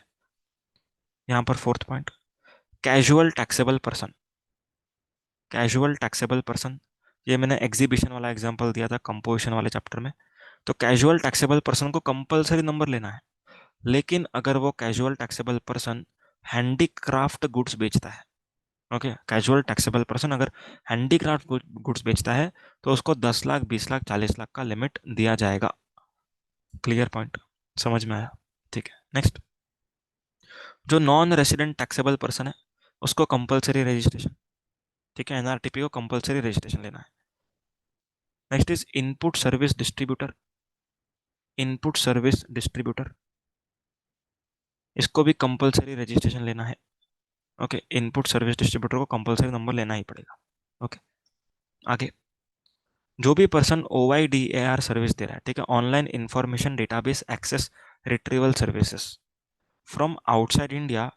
यहाँ पर fourth point, casual taxable person. Casual taxable person, ये मैंने एग्जीबिशन वाला एग्जांपल दिया था कंपोजिशन वाले चैप्टर में। तो कैजुअल टैक्सेबल पर्सन को कंपलसरी नंबर लेना है। लेकिन अगर वो casual taxable person handicraft goods बेचता है, ओके, कैजुअल टैक्सेबल पर्सन अगर हैंडीक्राफ्ट गुड्स बेचता है तो उसको 10 लाख, 20 लाख, 40 लाख का लिमिट दिया जाएगा। Clear point? समझ में आया? ठीक है, नेक्स्ट, जो नॉन रेसिडेंट टैक्सेबल पर्सन है उसको कंपलसरी रजिस्ट्रेशन। ठीक है, एनआरटीपी को कंपलसरी रजिस्ट्रेशन लेना है। Next is input service distributor. Input service distributor, इसको भी कंपलसरी रजिस्ट्रेशन लेना है। ओके, इनपुट सर्विस डिस्ट्रीब्यूटर को कंपलसरी नंबर लेना ही पड़ेगा। ओके, आगे, जो भी पर्सन OIDAR सर्विस दे रहा है, ठीक है, online information database access retrieval services from outside India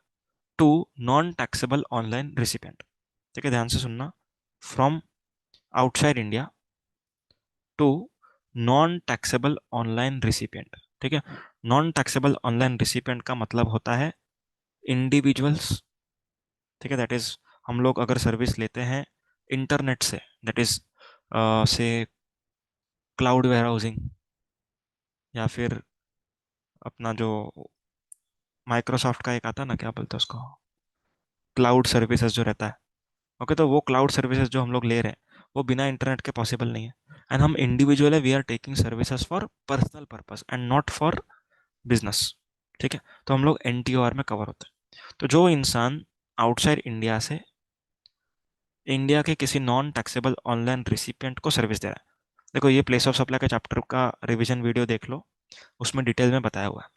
to non taxable online recipient. ठीक है, ध्यान से सुनना, from outside India to non taxable online recipient. ठीक है, नॉन टैक्सेबल ऑनलाइन रिसिपेंट का मतलब होता है इंडिविजुअल्स। ठीक है, दैट इज, हम लोग अगर सर्विस लेते हैं इंटरनेट से, दैट इज से क्लाउड वेयर हाउसिंग, या फिर अपना जो माइक्रोसॉफ्ट का एक आता है ना, क्या बोलते हैं उसको, क्लाउड सर्विसेज जो रहता है। ओके, तो वो क्लाउड सर्विसेज जो हम लोग ले रहे हैं वो बिना इंटरनेट के पॉसिबल नहीं है। एंड हम इंडिविजुअल है, we are taking services for personal purpose and not for business. ठीक है, तो हम लोग NTOR में कवर होते हैं। तो जो इंसान आउटसाइड इंडिया से इंडिया के किसी नॉन टैक्सेबल ऑनलाइन रिसिपिएंट को सर्विस दे रहा है, देखो ये प्लेस ऑफ सप्लाई के चैप्टर का रिवीजन वीडियो देख लो, उसमें डिटेल में बताया हुआ है।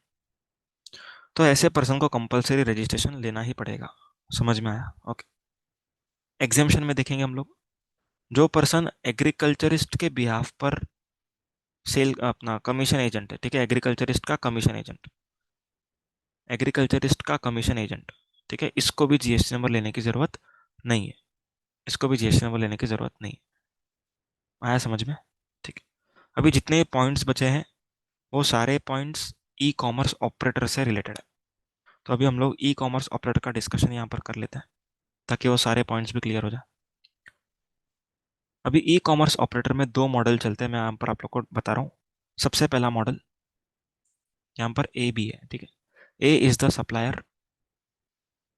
तो ऐसे पर्सन को कंपलसरी रजिस्ट्रेशन लेना ही पड़ेगा। समझ में आया? ओके, एग्जाम्शन में देखेंगे हम लोग, जो पर्सन एग्रीकल्चरिस्ट के बिहाफ पर सेल, अपना कमीशन एजेंट है, ठीक है, एग्रीकल्चरिस्ट का कमीशन एजेंट, एग्रीकल्चरिस्ट का कमीशन एजेंट, ठीक है, इसको भी जीएसटी नंबर लेने की जरूरत नहीं है, इसको भी जीएसटी नंबर लेने की जरूरत नहीं है। आया समझ में? ठीक है। अभी जितने पॉइंट्स बचे हैं वो सारे पॉइंट्स ई कॉमर्स ऑपरेटर से रिलेटेड है। तो अभी हम लोग ई कॉमर्स ऑपरेटर का डिस्कशन यहाँ पर कर लेते हैं ताकि वो सारे पॉइंट्स भी क्लियर हो जाए। अभी ई कॉमर्स ऑपरेटर में दो मॉडल चलते हैं, मैं यहाँ पर आप लोग को बता रहा हूँ। सबसे पहला मॉडल यहाँ पर ए बी है, ठीक है। A is the supplier,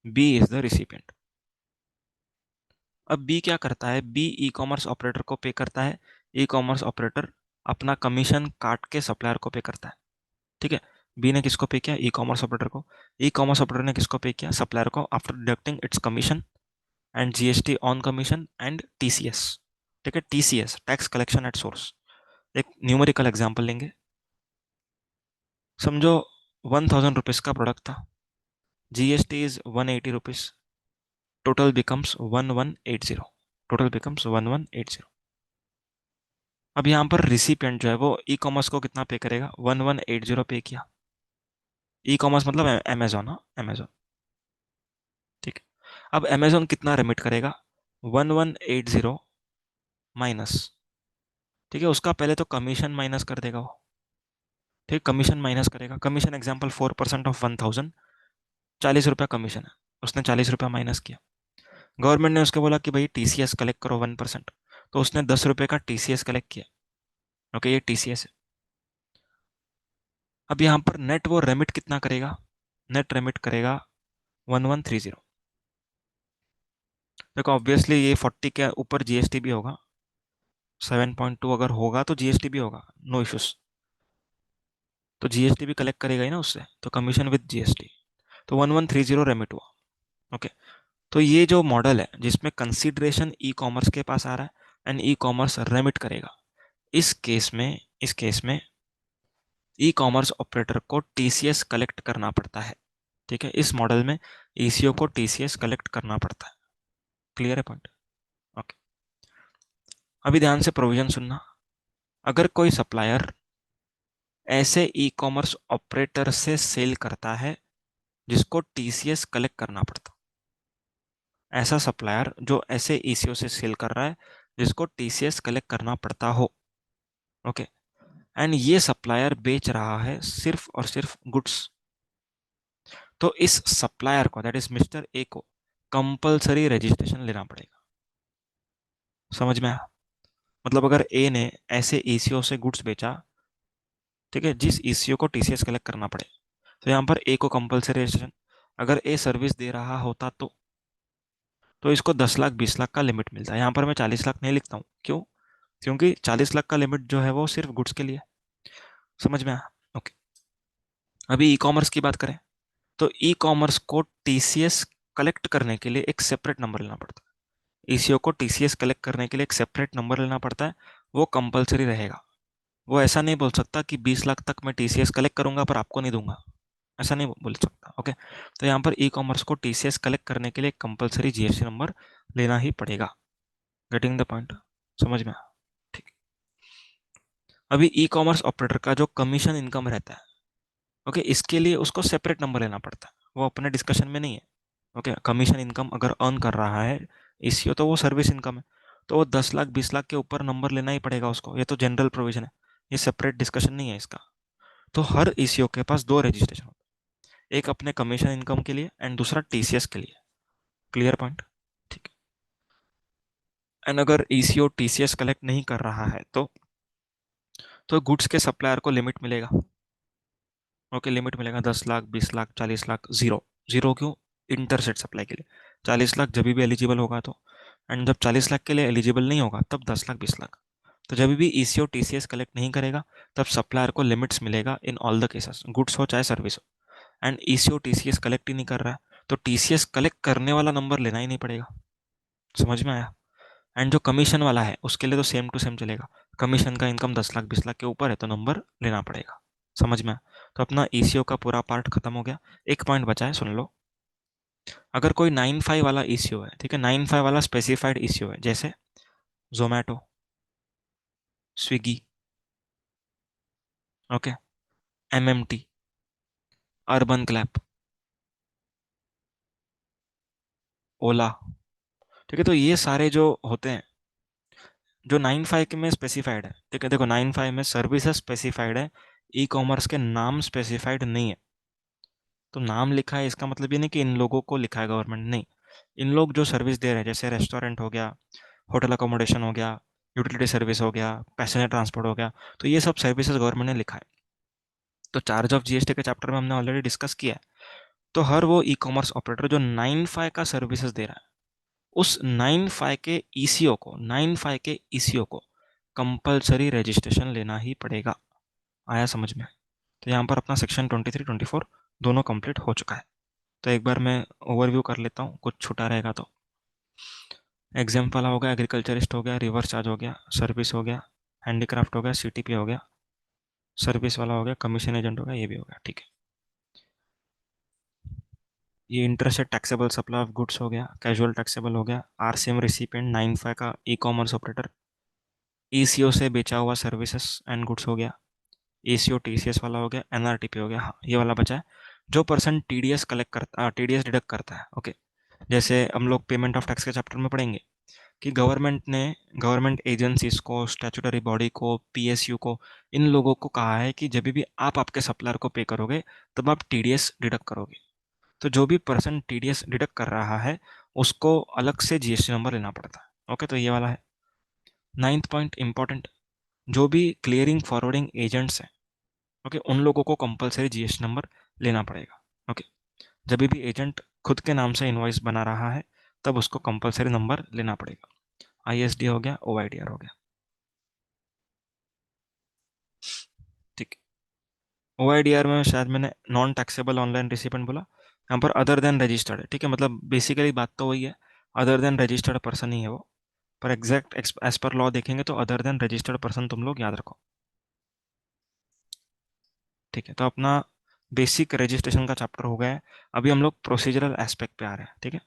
B is the recipient. अब बी क्या करता है, बी ई कॉमर्स ऑपरेटर को पे करता है। ई कॉमर्स ऑपरेटर अपना कमीशन काट के सप्लायर को पे करता है, ठीक है। बी ने किसको पे किया, ई कॉमर्स ऑपरेटर को। ई कॉमर्स ऑपरेटर ने किसको पे किया, सप्लायर को, after deducting it's commission and GST on commission and TCS, ठीक है। TCS, tax collection at source. एक न्यूमेरिकल एग्जांपल लेंगे। समझो 1000 रुपीज का प्रोडक्ट था, GST is 180 rupees, total becomes 1180, total becomes 1180। अब यहाँ पर रिसिपिएंट जो है वो ई कॉमर्स को कितना पे करेगा, 1180 पे किया। ई कॉमर्स मतलब अमेजोन, हाँ अमेजोन, ठीक है। अब अमेजोन कितना रेमिट करेगा, 1180 माइनस, ठीक है, उसका पहले तो कमीशन माइनस कर देगा वो, ठीक, कमीशन माइनस करेगा। कमीशन एग्जाम्पल 4% ऑफ 1000, 40 रुपया कमीशन है, उसने 40 रुपया माइनस किया। गवर्नमेंट ने उसको बोला कि भाई टीसीएस कलेक्ट करो 1%, तो उसने 10 रुपये का टीसीएस कलेक्ट किया। ओके, ये टीसीएस है। अब यहाँ पर नेट वो रेमिट कितना करेगा, नेट रेमिट करेगा 1130। देखो ऑब्वियसली ये 40 के ऊपर जीएसटी भी होगा, 7.2 अगर होगा तो जीएसटी भी होगा, नो इश्यूज। तो जीएसटी भी कलेक्ट करेगा ही ना उससे, तो कमीशन विद जीएसटी, तो 1130 रेमिट हुआ। ओके, तो ये जो मॉडल है जिसमें कंसीडरेशन ई कॉमर्स के पास आ रहा है एंड ई कॉमर्स रेमिट करेगा, इस केस में ई कॉमर्स ऑपरेटर को टीसीएस कलेक्ट करना पड़ता है, ठीक है। इस मॉडल में ईसीओ को टीसीएस कलेक्ट करना पड़ता है। क्लियर है पॉइंट? ओके, अभी ध्यान से प्रोविजन सुनना। अगर कोई सप्लायर ऐसे ई कॉमर्स ऑपरेटर से सेल करता है जिसको टीसीएस कलेक्ट करना पड़ता, ऐसा सप्लायर जो ऐसे ईसीओ से सेल कर रहा है जिसको टीसीएस कलेक्ट करना पड़ता हो, ओके, एंड ये सप्लायर बेच रहा है सिर्फ और सिर्फ गुड्स, तो इस सप्लायर को, दैट इज मिस्टर ए को, कंपलसरी रजिस्ट्रेशन लेना पड़ेगा। समझ में आया? मतलब अगर ए ने ऐसे ईसीओ से गुड्स बेचा, ठीक है, जिस ईसीओ को टीसीएस कलेक्ट करना पड़े, तो यहाँ पर ए को कंपलसरी रजिस्ट्रेशन। अगर ए सर्विस दे रहा होता तो इसको 10 लाख 20 लाख का लिमिट मिलता है। यहाँ पर मैं 40 लाख नहीं लिखता हूँ, क्यों? क्योंकि 40 लाख का लिमिट जो है वो सिर्फ गुड्स के लिए। समझ में आया? ओके, अभी ई कॉमर्स की बात करें तो ई कॉमर्स को टीसीएस कलेक्ट करने के लिए एक सेपरेट नंबर लेना पड़ता है। ईसीओ को टीसीएस कलेक्ट करने के लिए एक सेपरेट नंबर लेना पड़ता है, वो कंपलसरी रहेगा। वो ऐसा नहीं बोल सकता कि 20 लाख तक मैं टीसीएस कलेक्ट करूंगा पर आपको नहीं दूंगा, ऐसा नहीं बोल सकता। ओके, तो यहाँ पर ई कॉमर्स को टीसीएस कलेक्ट करने के लिए कंपलसरी जीएसटी नंबर लेना ही पड़ेगा। Getting the point? समझ में? ठीक। अभी ई कॉमर्स ऑपरेटर का जो कमीशन इनकम रहता है, ओके, इसके लिए उसको सेपरेट नंबर लेना पड़ता है, वो अपने डिस्कशन में नहीं है। ओके, कमीशन इनकम अगर अर्न कर रहा है ईसीओ तो वो सर्विस इनकम है, तो वो 10 लाख 20 लाख के ऊपर नंबर लेना ही पड़ेगा उसको, ये तो जनरल प्रोविजन है, ये सेपरेट डिस्कशन नहीं है इसका। तो हर ईसीओ के पास दो रजिस्ट्रेशन होते हैं, एक अपने कमीशन इनकम के लिए एंड दूसरा टीसीएस के लिए। Clear point? ठीक है। एंड अगर ईसीओ टीसीएस कलेक्ट नहीं कर रहा है तो गुड्स के सप्लायर को लिमिट मिलेगा। ओके, लिमिट मिलेगा 10 लाख 20 लाख 40 लाख, जीरो। जीरो क्यों? इंटरसेट सप्लाई के लिए 40 लाख जब भी एलिजिबल होगा तो, एंड जब 40 लाख के लिए एलिजिबल नहीं होगा तब 10 लाख 20 लाख। तो जब भी ईसीओ टीसीएस कलेक्ट नहीं करेगा तब सप्लायर को लिमिट्स मिलेगा in all the cases, goods हो चाहे सर्विस हो। एंड ईसीओ टीसीएस कलेक्ट ही नहीं कर रहा है तो टीसीएस कलेक्ट करने वाला नंबर लेना ही नहीं पड़ेगा। समझ में आया? एंड जो कमीशन वाला है उसके लिए तो सेम टू सेम चलेगा, कमीशन का इनकम 10 लाख 20 लाख के ऊपर है तो नंबर लेना पड़ेगा। समझ में आया? तो अपना ईसीओ का पूरा पार्ट खत्म हो गया। एक पॉइंट बचा है, सुन लो। अगर कोई 95 वाला ईसीओ है, ठीक है, 95 वाला स्पेसिफाइड ईसीओ है, जैसे Zomato, Swiggy, okay, MMT, Urban Clap, Ola. ठीक है, तो ये सारे जो होते हैं, जो 9(5) के में स्पेसिफाइड है, ठीक है, देखो 9(5) में सर्विसेज स्पेसिफाइड है, ई कॉमर्स के नाम स्पेसिफाइड नहीं है। तो नाम लिखा है इसका मतलब ये नहीं कि इन लोगों को लिखा है गवर्नमेंट, नहीं। इन लोग जो सर्विस दे रहे हैं, जैसे रेस्टोरेंट हो गया, होटल अकोमोडेशन हो गया, यूटिलिटी सर्विस हो गया, पैसेंजर ट्रांसपोर्ट हो गया, तो ये सब सर्विसेज गवर्नमेंट ने लिखा है। तो चार्ज ऑफ जीएसटी के चैप्टर में हमने ऑलरेडी डिस्कस किया है। तो हर वो ई कॉमर्स ऑपरेटर जो 9(5) का सर्विसेज दे रहा है, उस 9(5) के ईसीओ को 9(5) के ईसीओ को कंपलसरी रजिस्ट्रेशन लेना ही पड़ेगा। आया समझ में? तो यहाँ पर अपना सेक्शन 23 24 दोनों कंप्लीट हो चुका है। तो एक बार मैं ओवरव्यू कर लेता हूँ, कुछ छूटा रहेगा तो। एग्जाम वाला हो गया, एग्रीकल्चरिस्ट हो गया, रिवर्स चार्ज हो गया, सर्विस हो गया, हैंडीक्राफ्ट हो गया, सीटीपी हो गया, सर्विस वाला हो गया, कमीशन एजेंट हो गया, ये भी हो गया। ठीक है, ये interested taxable supply of goods हो गया, कैजुअल टैक्सेबल हो गया, आरसीएम रिसिपेंट 9(5) का ई कॉमर्स ऑपरेटर, ईसीओ से बेचा हुआ सर्विसेज एंड गुड्स हो गया, एसीओ टीसीएस वाला हो गया, एनआरटीपी हो गया। हाँ, ये वाला बचा है। जो पर्सन टीडीएस कलेक्ट करता, टीडीएस डिडक्ट करता है, ओके। जैसे हम लोग पेमेंट ऑफ टैक्स के चैप्टर में पढ़ेंगे कि गवर्नमेंट ने गवर्नमेंट एजेंसीज को, स्टैट्यूटरी बॉडी को, पीएसयू को, इन लोगों को कहा है कि जब भी आप आपके सप्लायर को पे करोगे तब आप टीडीएस डिडक्ट करोगे। तो जो भी पर्सन टीडीएस डिडक्ट कर रहा है उसको अलग से जीएसटी नंबर लेना पड़ता है। ओके, तो ये वाला है। 9th पॉइंट इंपॉर्टेंट, जो भी क्लियरिंग फॉरवर्डिंग एजेंट्स हैं, ओके, उन लोगों को कंपलसरी जीएसटी नंबर लेना पड़ेगा। ओके, जब भी एजेंट खुद के नाम से इनवॉइस बना रहा है तब उसको कंपलसरी नंबर लेना पड़ेगा। आईएसडी हो गया, ओआईडीआर हो गया। ठीक है, ओआईडीआर में शायद मैंने नॉन टैक्सेबल ऑनलाइन रिसिपेंट बोला, यहाँ पर अदर देन रजिस्टर्ड है। ठीक है, मतलब बेसिकली बात तो वही है, अदर देन रजिस्टर्ड पर्सन ही है वो। पर एग्जैक्ट एज पर लॉ देखेंगे तो अदर देन रजिस्टर्ड पर्सन तुम लोग याद रखो। ठीक है, तो अपना बेसिक रजिस्ट्रेशन का चैप्टर हो गया है। अभी हम लोग प्रोसीजरल एस्पेक्ट पे आ रहे हैं। ठीक है,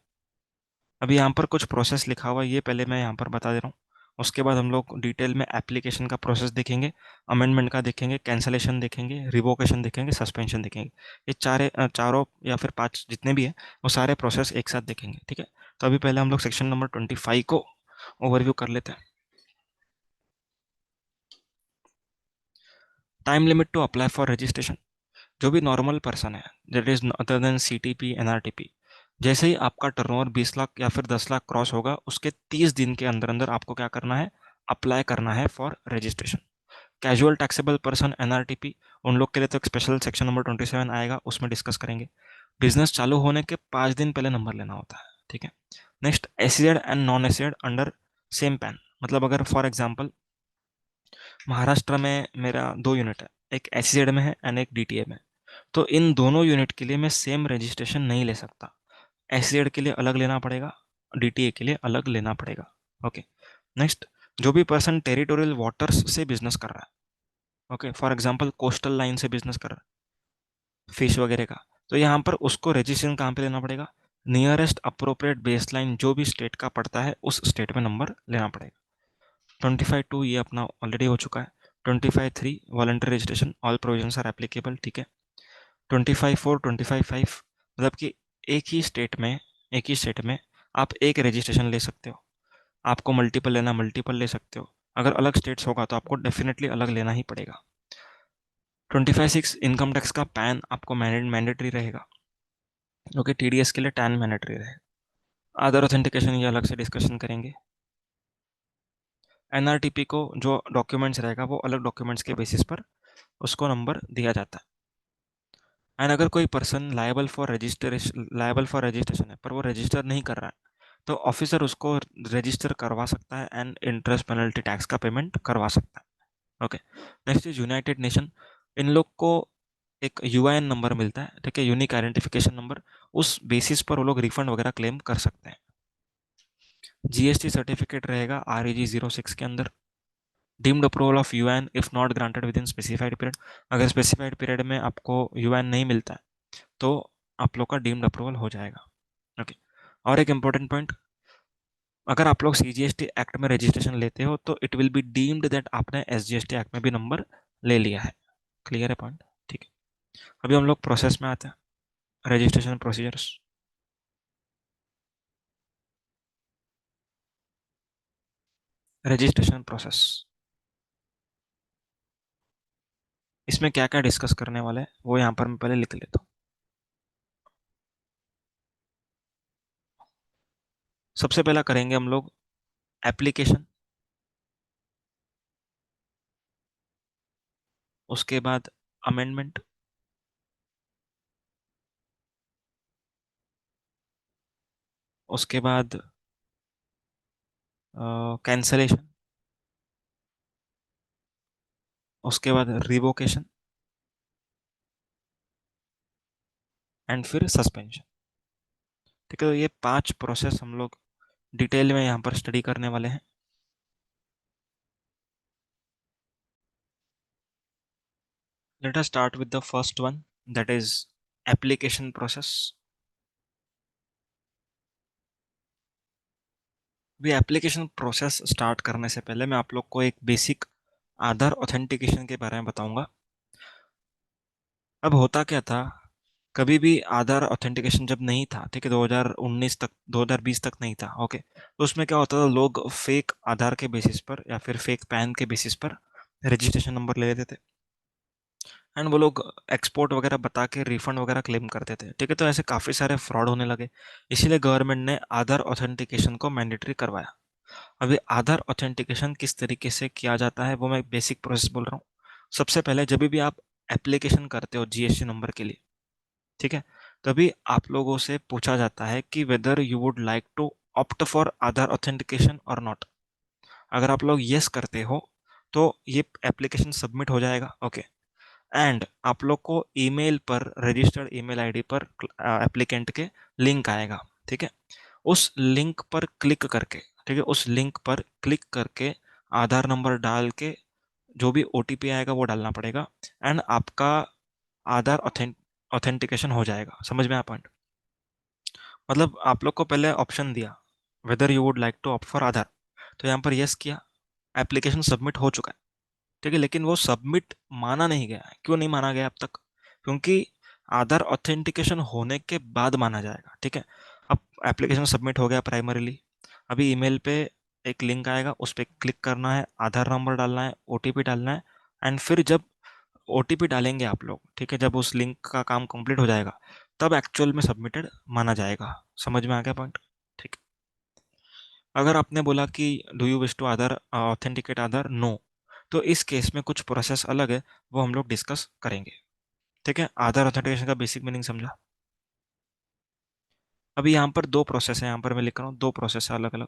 अभी यहाँ पर कुछ प्रोसेस लिखा हुआ है, ये पहले मैं यहाँ पर बता दे रहा हूँ। उसके बाद हम लोग डिटेल में एप्लीकेशन का प्रोसेस देखेंगे, अमेंडमेंट का देखेंगे, कैंसलेशन देखेंगे, रिवोकेशन देखेंगे, सस्पेंशन देखेंगे। ये चारों या फिर 5 जितने भी है वो सारे प्रोसेस एक साथ देखेंगे। ठीक है, तो अभी पहले हम लोग सेक्शन नंबर 25 को ओवरव्यू कर लेते हैं। Time limit to apply for registration. जो भी नॉर्मल पर्सन है, that is other than CTP NRTP, जैसे ही आपका टर्नओवर 20 लाख या फिर 10 लाख क्रॉस होगा उसके 30 दिन के अंदर अंदर आपको क्या करना है, अप्लाई करना है for registration. Casual taxable person NRTP, उन लोग के लिए तो एक स्पेशल सेक्शन नंबर 27 आएगा, उसमें डिस्कस करेंगे। बिजनेस चालू होने के 5 दिन पहले नंबर लेना होता है। ठीक है, next acid and non acid under same pan. मतलब अगर फॉर एग्जाम्पल महाराष्ट्र में मेरा 2 यूनिट है, एक एसीड में है एंड एक डीटीए में, तो इन दोनों यूनिट के लिए मैं सेम रजिस्ट्रेशन नहीं ले सकता। एसीड के लिए अलग लेना पड़ेगा, डीटीए के लिए अलग लेना पड़ेगा। ओके, नेक्स्ट, जो भी पर्सन टेरिटोरियल वाटर्स से बिजनेस कर रहा है, okay, for example coastal line से बिजनेस कर रहा है फिश वगैरह का, तो यहाँ पर उसको रजिस्ट्रेशन कहाँ पे लेना पड़ेगा, नियरेस्ट अप्रोप्रिएट बेस लाइन जो भी स्टेट का पड़ता है उस स्टेट में नंबर लेना पड़ेगा। 25(2) ये अपना ऑलरेडी हो चुका है। 25(3) voluntary registration, all provisions are applicable. ठीक है, 25(4) 25(5) मतलब कि एक ही स्टेट में आप एक रजिस्ट्रेशन ले सकते हो। आपको मल्टीपल लेना, मल्टीपल ले सकते हो। अगर अलग स्टेट्स होगा तो आपको डेफिनेटली अलग लेना ही पड़ेगा। 25(6) इनकम टैक्स का पैन आपको मैंडेटरी रहेगा। ओके, टीडीएस के लिए टैन मैंडेटरी रहेगा। अदर ऑथेंटिकेशन ये अलग से डिस्कशन करेंगे। एनआरटीपी को जो डॉक्यूमेंट्स रहेगा वो अलग डॉक्यूमेंट्स के बेसिस पर उसको नंबर दिया जाता है। एंड अगर कोई पर्सन लायबल फॉर रजिस्ट्रेशन है पर वो रजिस्टर नहीं कर रहा है तो ऑफिसर उसको रजिस्टर करवा सकता है एंड इंटरेस्ट पेनल्टी टैक्स का पेमेंट करवा सकता है। Okay, next is United Nation. इन लोग को एक यूआईएन नंबर मिलता है, ठीक है, यूनिक आइडेंटिफिकेशन नंबर। उस बेसिस पर वो लोग रिफंड वगैरह क्लेम कर सकते हैं। जीएसटी सर्टिफिकेट रहेगा REG 06 के अंदर। Deemed approval of UN if not granted with in specified period. अगर स्पेसिफाइड पीरियड में आपको यूएन नहीं मिलता है तो आप लोग का डीम्ड अप्रूवल हो जाएगा। ओके, और एक इंपॉर्टेंट पॉइंट, अगर आप लोग सीजीएसटी एक्ट में रजिस्ट्रेशन लेते हो तो it will be deemed that आपने एसजीएसटी एक्ट में भी नंबर ले लिया है। क्लियर है पॉइंट? ठीक है, अभी हम लोग प्रोसेस में आते हैं, रजिस्ट्रेशन प्रोसीजर्स। रजिस्ट्रेशन प्रोसेस, इसमें क्या क्या डिस्कस करने वाले हैं वो यहाँ पर मैं पहले लिख लेता हूँ। सबसे पहला करेंगे हम लोग एप्लीकेशन, उसके बाद अमेंडमेंट, उसके बाद कैंसलेशन, उसके बाद रिवोकेशन एंड फिर सस्पेंशन। ठीक है, तो ये 5 प्रोसेस हम लोग डिटेल में यहाँ पर स्टडी करने वाले हैं। Let us start with the first one, that is application process. भी एप्लीकेशन प्रोसेस स्टार्ट करने से पहले मैं आप लोग को एक बेसिक आधार ऑथेंटिकेशन के बारे में बताऊंगा। अब होता क्या था, कभी भी आधार ऑथेंटिकेशन जब नहीं था, ठीक है, 2019 तक, 2020 तक नहीं था, ओके, तो उसमें क्या होता था, लोग फेक आधार के बेसिस पर या फिर फेक पैन के बेसिस पर रजिस्ट्रेशन नंबर ले लेते थे, एंड वो लोग एक्सपोर्ट वगैरह बता के रिफंड वगैरह क्लेम करते थे। ठीक है, तो ऐसे काफ़ी सारे फ्रॉड होने लगे, इसीलिए गवर्नमेंट ने आधार ऑथेंटिकेशन को मैंडेटरी करवाया। अभी आधार ऑथेंटिकेशन किस तरीके से किया जाता है वो मैं बेसिक प्रोसेस बोल रहा हूँ। सबसे पहले जब भी आप एप्लीकेशन करते हो जीएसटी नंबर के लिए, ठीक है, तभी आप लोगों से पूछा जाता है कि whether you would like to opt for Aadhaar authentication और नॉट। अगर आप लोग यस करते हो तो ये एप्लीकेशन सबमिट हो जाएगा, ओके, एंड आप लोग को ईमेल पर, रजिस्टर्ड ईमेल आईडी पर एप्लीकेंट के लिंक आएगा। ठीक है, उस लिंक पर क्लिक करके, ठीक है, उस लिंक पर क्लिक करके आधार नंबर डाल के जो भी ओटीपी आएगा वो डालना पड़ेगा, एंड आपका आधार ऑथेंटिकेशन हो जाएगा। समझ में आया पॉइंट? मतलब आप लोग को पहले ऑप्शन दिया whether you would like to opt for Aadhaar, तो यहाँ पर यस किया, एप्लीकेशन सबमिट हो चुका है। ठीक है, लेकिन वो सबमिट माना नहीं गया है। क्यों नहीं माना गया अब तक? क्योंकि आधार ऑथेंटिकेशन होने के बाद माना जाएगा। ठीक है, अब एप्लीकेशन सबमिट हो गया प्राइमरीली, अभी ईमेल पे एक लिंक आएगा, उस पर क्लिक करना है, आधार नंबर डालना है, ओटीपी डालना है, एंड फिर जब ओटीपी डालेंगे आप लोग, ठीक है, जब उस लिंक का काम कंप्लीट हो जाएगा तब एक्चुअल में सबमिटेड माना जाएगा। समझ में आ गया पॉइंट? ठीक। अगर आपने बोला कि do you wish to Aadhaar authenticate Aadhaar, no, तो इस केस में कुछ प्रोसेस अलग है, वो हम लोग डिस्कस करेंगे। ठीक है, आधार ऑथेंटिकेशन का बेसिक मीनिंग समझा। अभी यहाँ पर दो प्रोसेस है, यहाँ पर मैं लिख रहा हूँ दो प्रोसेस है अलग अलग।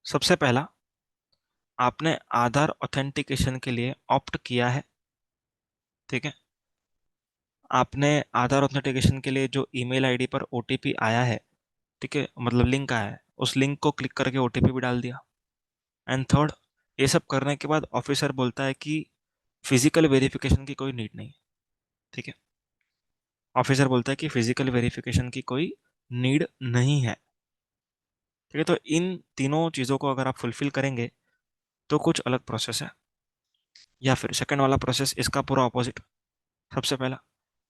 सबसे पहला, आपने आधार ऑथेंटिकेशन के लिए ऑप्ट किया है, ठीक है, आपने आधार ऑथेंटिकेशन के लिए जो ईमेल आईडी पर ओटीपी आया है, ठीक है, मतलब लिंक आया है, उस लिंक को क्लिक करके ओटीपी भी डाल दिया। एंड थर्ड, ये सब करने के बाद ऑफिसर बोलता है कि फिजिकल वेरिफिकेशन की कोई नीड नहीं। ठीक है, ऑफिसर बोलता है कि फिजिकल वेरिफिकेशन की कोई नीड नहीं है। ठीक है, तो इन तीनों चीज़ों को अगर आप फुलफिल करेंगे तो कुछ अलग प्रोसेस है। या फिर सेकंड वाला प्रोसेस इसका पूरा ऑपोजिट। सबसे पहला,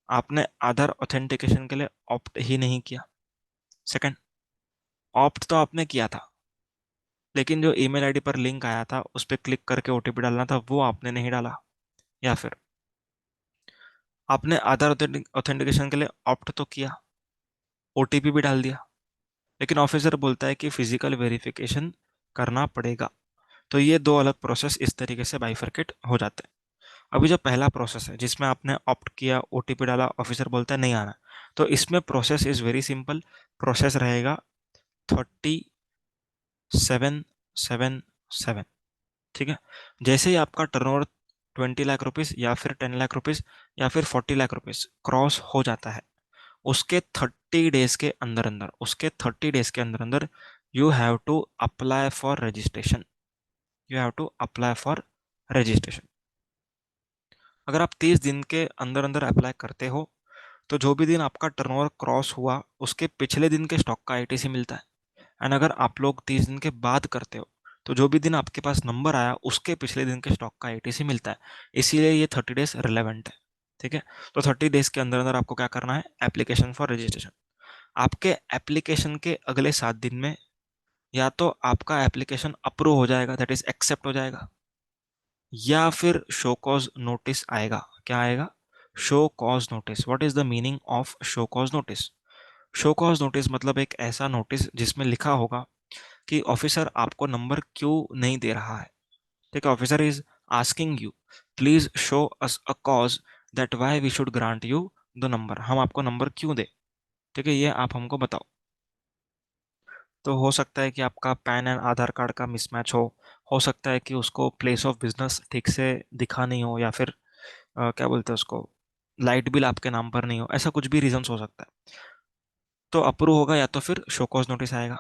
आपने आधार ऑथेंटिकेशन के लिए ऑप्ट ही नहीं किया। सेकंड, ऑप्ट तो आपने किया था, लेकिन जो ईमेल आईडी पर लिंक आया था उस पर क्लिक करके ओटीपी डालना था वो आपने नहीं डाला। या फिर आपने आधार ऑथेंटिकेशन के लिए ऑप्ट तो किया, ओटीपी भी डाल दिया, लेकिन ऑफिसर बोलता है कि फिजिकल वेरिफिकेशन करना पड़ेगा। तो ये दो अलग प्रोसेस इस तरीके से बाइफरकेट हो जाते हैं। अभी जो पहला प्रोसेस है जिसमें आपने ऑप्ट किया, ओटीपी डाला, ऑफिसर बोलता है नहीं आना, तो इसमें process is very simple. Process रहेगा 37,777। ठीक है, जैसे ही आपका टर्नओवर 20 लाख रुपीज या फिर 10 लाख रुपीज या फिर 40 लाख रुपीज क्रॉस हो जाता है, उसके 30 डेज के अंदर अंदर, उसके 30 डेज के अंदर अंदर you have to apply for registration. You have to apply for registration. अगर आप 30 दिन के अंदर अंदर अप्लाई करते हो तो जो भी दिन आपका टर्नओवर क्रॉस हुआ उसके पिछले दिन के स्टॉक का आईटीसी मिलता है। एंड अगर आप लोग 30 दिन के बाद करते हो तो जो भी दिन आपके पास नंबर आया उसके पिछले दिन के स्टॉक का आईटीसी मिलता है। इसीलिए ये 30 डेज रिलेवेंट है। ठीक है, तो 30 डेज के अंदर अंदर आपको क्या करना है, एप्लीकेशन फॉर रजिस्ट्रेशन। आपके एप्लीकेशन के अगले 7 दिन में या तो आपका एप्लीकेशन अप्रूव हो जाएगा, दैट इज एक्सेप्ट हो जाएगा, या फिर शो कॉज नोटिस आएगा। क्या आएगा? Show cause notice. What is the meaning of show cause notice? Show cause notice मतलब एक ऐसा नोटिस जिसमें लिखा होगा कि ऑफिसर आपको नंबर क्यों नहीं दे रहा है। ठीक है, officer is asking you, please show us a cause that why we should grant you the number. हम आपको नंबर क्यों दे, ठीक है, ये आप हमको बताओ। तो हो सकता है कि आपका पैन एंड आधार कार्ड का मिसमैच हो सकता है कि उसको प्लेस ऑफ बिजनेस ठीक से दिखा नहीं हो, या फिर क्या बोलते हैं उसको, लाइट बिल आपके नाम पर नहीं हो, ऐसा कुछ भी रीजन हो सकता है। तो अप्रूव होगा या तो फिर शो कॉज नोटिस आएगा।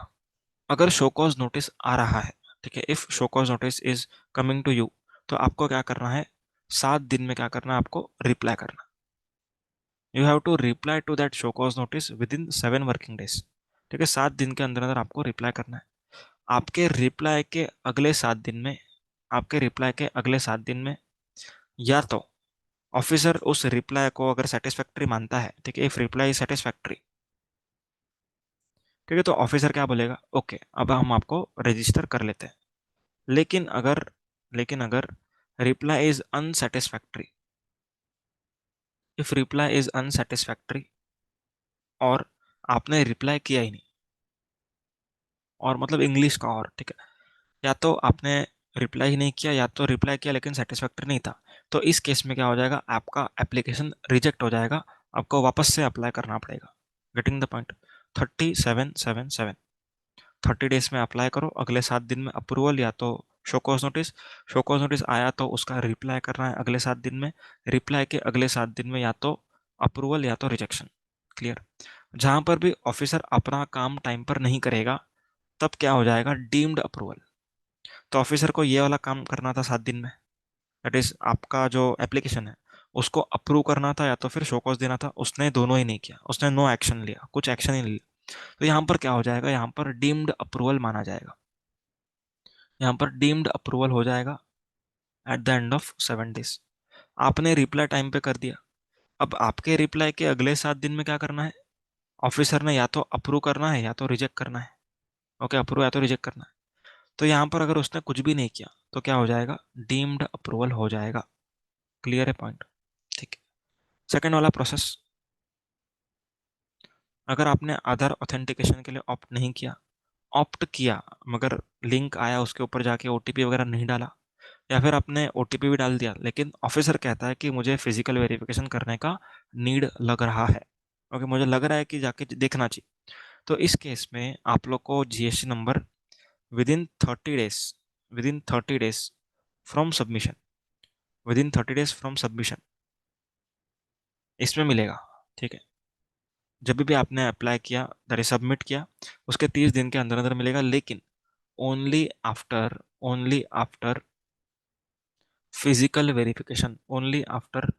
अगर शो कॉज नोटिस आ रहा है, ठीक है, if show cause notice is coming to you, तो आपको क्या करना है, 7 दिन में क्या करना है, आपको रिप्लाई करना। You have to reply to that show cause notice within 7 working days. ठीक है, 7 दिन के अंदर अंदर आपको रिप्लाई करना है। आपके रिप्लाई के अगले 7 दिन में, आपके रिप्लाई के अगले 7 दिन में, या तो ऑफिसर उस रिप्लाई को अगर सेटिस्फैक्ट्री मानता है, ठीक है, इफ रिप्लाई इज सेटिस्फैक्ट्री, ठीक है, तो ऑफिसर क्या बोलेगा, ओके अब हम आपको रजिस्टर कर लेते हैं। लेकिन अगर लेकिन अगर reply is unsatisfactory, if reply is unsatisfactory और आपने रिप्लाई किया ही नहीं, और मतलब इंग्लिश का और, ठीक है, या तो आपने रिप्लाई ही नहीं किया, या तो रिप्लाई किया लेकिन सेटिस्फैक्ट्री नहीं था, तो इस केस में क्या हो जाएगा, आपका एप्लीकेशन रिजेक्ट हो जाएगा, आपको वापस से अप्लाई करना पड़ेगा। Getting the point? 3777, 30 डेज में अप्लाई करो, अगले 7 दिन में अप्रूवल या तो शोकॉज नोटिस। शोकॉज नोटिस आया तो उसका रिप्लाई करना है अगले 7 दिन में, रिप्लाई के अगले 7 दिन में या तो अप्रूवल या तो रिजेक्शन। क्लियर? जहां पर भी ऑफिसर अपना काम टाइम पर नहीं करेगा, तब क्या हो जाएगा, डीम्ड अप्रूवल। तो ऑफिसर को ये वाला काम करना था 7 दिन में, दैट इज आपका जो एप्लीकेशन है उसको अप्रूव करना था या तो फिर शोकॉज देना था, उसने दोनों ही नहीं किया, उसने नो एक्शन लिया, कुछ एक्शन ही नहीं लिया। तो यहाँ पर क्या हो जाएगा, यहाँ पर डीम्ड अप्रूवल माना जाएगा, यहाँ पर डीम्ड अप्रूवल हो जाएगा at the end of 7 days. आपने रिप्लाई टाइम पे कर दिया। अब आपके रिप्लाई के अगले 7 दिन में क्या करना है, ऑफिसर ने या तो अप्रूव करना है या तो रिजेक्ट करना है। ओके, अप्रूव या तो रिजेक्ट करना है। तो यहाँ पर अगर उसने कुछ भी नहीं किया तो क्या हो जाएगा, डीम्ड अप्रूवल हो जाएगा। क्लियर है पॉइंट? ठीक है। सेकेंड वाला प्रोसेस, अगर आपने आधार ऑथेंटिकेशन के लिए ऑप्ट नहीं किया, ऑप्ट किया मगर लिंक आया उसके ऊपर जाके ओटीपी वगैरह नहीं डाला, या फिर आपने ओटीपी भी डाल दिया लेकिन ऑफिसर कहता है कि मुझे फिजिकल वेरिफिकेशन करने का नीड लग रहा है, ओके, मुझे लग रहा है कि जाके देखना चाहिए, तो इस केस में आप लोग को GST number with in 30 days, within 30 days from submission, with in 30 days from submission इसमें मिलेगा। ठीक है, जब भी आपने अप्लाई किया, दैट इज सबमिट किया, उसके 30 दिन के अंदर अंदर मिलेगा, लेकिन only after physical verification, only after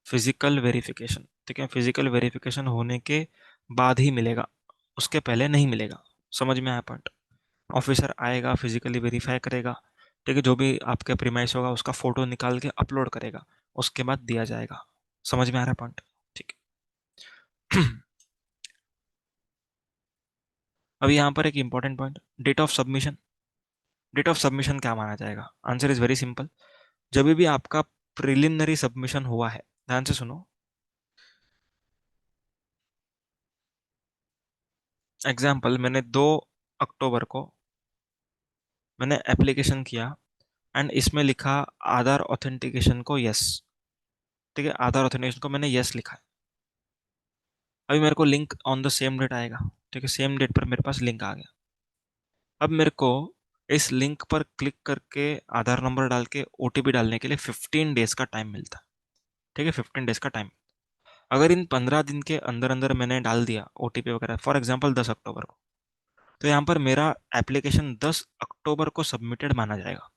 physical verification. ठीक है, फिजिकल वेरिफिकेशन होने के बाद ही मिलेगा, उसके पहले नहीं मिलेगा। समझ में आया पॉइंट? ऑफिसर आएगा, फिजिकली वेरीफाई करेगा, ठीक है, जो भी आपके प्रीमाइस होगा उसका फोटो निकाल के अपलोड करेगा, उसके बाद दिया जाएगा। समझ में आ रहा है पॉइंट? ठीक है। अभी यहाँ पर एक important point, date of submission. Date of submission क्या माना जाएगा? Answer is very simple. जब भी आपका प्रिलिमिनरी सबमिशन हुआ है, ध्यान से सुनो, एग्जाम्पल मैंने 2 अक्टूबर को मैंने एप्लीकेशन किया एंड इसमें लिखा आधार ऑथेंटिकेशन को यस, ठीक है, आधार ऑथेंटिकेशन को मैंने यस लिखा है। अभी मेरे को link on the same date आएगा, ठीक है, सेम डेट पर मेरे पास लिंक आ गया। अब मेरे को इस लिंक पर क्लिक करके आधार नंबर डाल के ओटीपी डालने के लिए 15 डेज का टाइम मिलता है। ठीक है, 15 डेज का टाइम। अगर इन 15 दिन के अंदर अंदर मैंने डाल दिया ओटीपी वगैरह, फॉर एग्जाम्पल 10 अक्टूबर को, तो यहाँ पर मेरा एप्लीकेशन 10 अक्टूबर को सबमिटेड माना जाएगा।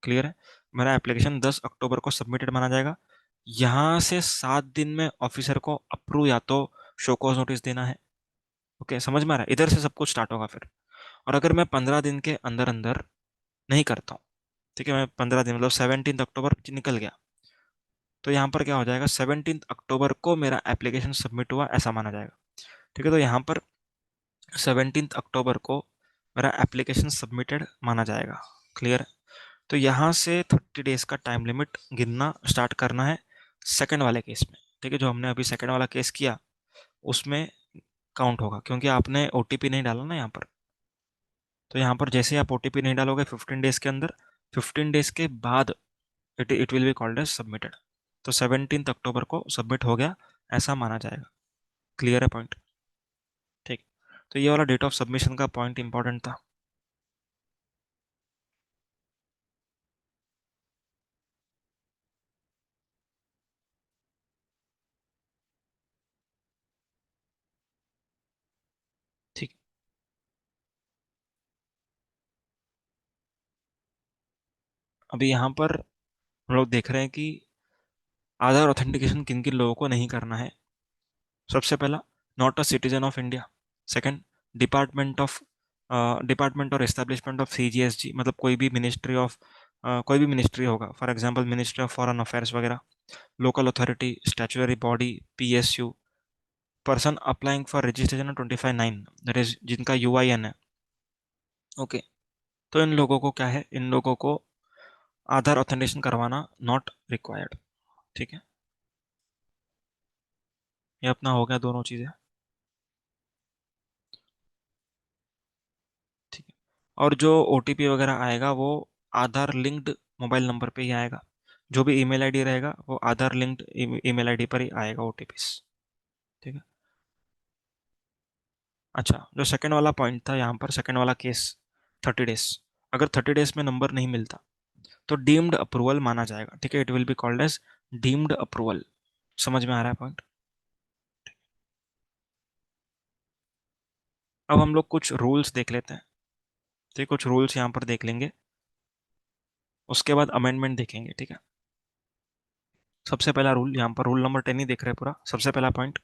क्लियर है? मेरा एप्लीकेशन 10 अक्टूबर को सबमिटेड माना जाएगा। यहाँ से 7 दिन में ऑफिसर को अप्रूव या तो शो कॉज नोटिस देना है। ओके, समझ में आ रहा है? इधर से सब कुछ स्टार्ट होगा फिर। और अगर मैं 15 दिन के अंदर अंदर नहीं करता हूँ, ठीक है, मैं 15 दिन मतलब 17 अक्टूबर निकल गया, तो यहाँ पर क्या हो जाएगा, 17 अक्टूबर को मेरा एप्लीकेशन सबमिट हुआ ऐसा माना जाएगा। ठीक है, तो यहाँ पर 17 अक्टूबर को मेरा एप्लीकेशन सबमिटेड माना जाएगा। क्लियर? तो यहाँ से 30 डेज का टाइम लिमिट गिनना स्टार्ट करना है सेकंड वाले केस में। ठीक है, जो हमने अभी सेकंड वाला केस किया उसमें काउंट होगा, क्योंकि आपने ओटीपी नहीं डाला ना यहाँ पर। तो यहाँ पर जैसे आप ओटीपी नहीं डालोगे 15 डेज के अंदर, 15 डेज के बाद it will be called as submitted. तो 17 अक्टूबर को सबमिट हो गया ऐसा माना जाएगा। क्लियर है पॉइंट? ठीक। तो ये वाला डेट ऑफ सबमिशन का पॉइंट इंपॉर्टेंट था। ठीक। अभी यहाँ पर हम लोग देख रहे हैं कि आधार ऑथेंटिकेशन किन किन लोगों को नहीं करना है। सबसे पहला, not a citizen of India. Second, department of department और एस्टेब्लिशमेंट ऑफ सीजीएसजी, मतलब कोई भी मिनिस्ट्री ऑफ कोई भी मिनिस्ट्री होगा, for example ministry of foreign affairs वगैरह, local authority, statutory body, PSU, person applying for registration 25(9), that is जिनका UIN है। ओके। तो इन लोगों को क्या है, इन लोगों को आधार ऑथेंटिकेशन करवाना नॉट रिक्वायर्ड। ठीक है, ये अपना हो गया दोनों चीजें। ठीक है। और जो ओटीपी वगैरह आएगा वो आधार लिंक्ड मोबाइल नंबर पे ही आएगा। जो भी ईमेल आईडी रहेगा वो आधार लिंक्ड ईमेल आईडी पर ही आएगा ओटीपीस। ठीक है। अच्छा, जो सेकंड वाला पॉइंट था यहाँ पर, सेकंड वाला केस, 30 डेज, अगर 30 डेज में नंबर नहीं मिलता तो डीम्ड अप्रूवल माना जाएगा। ठीक है, it will be called as deemed approval. समझ में आ रहा है पॉइंट? अब हम लोग कुछ रूल्स देख लेते हैं। ठीक, कुछ रूल्स यहाँ पर देख लेंगे, उसके बाद अमेंडमेंट देखेंगे। ठीक है। सबसे पहला रूल, यहाँ पर रूल नंबर 10 ही देख रहे हैं पूरा। सबसे पहला पॉइंट,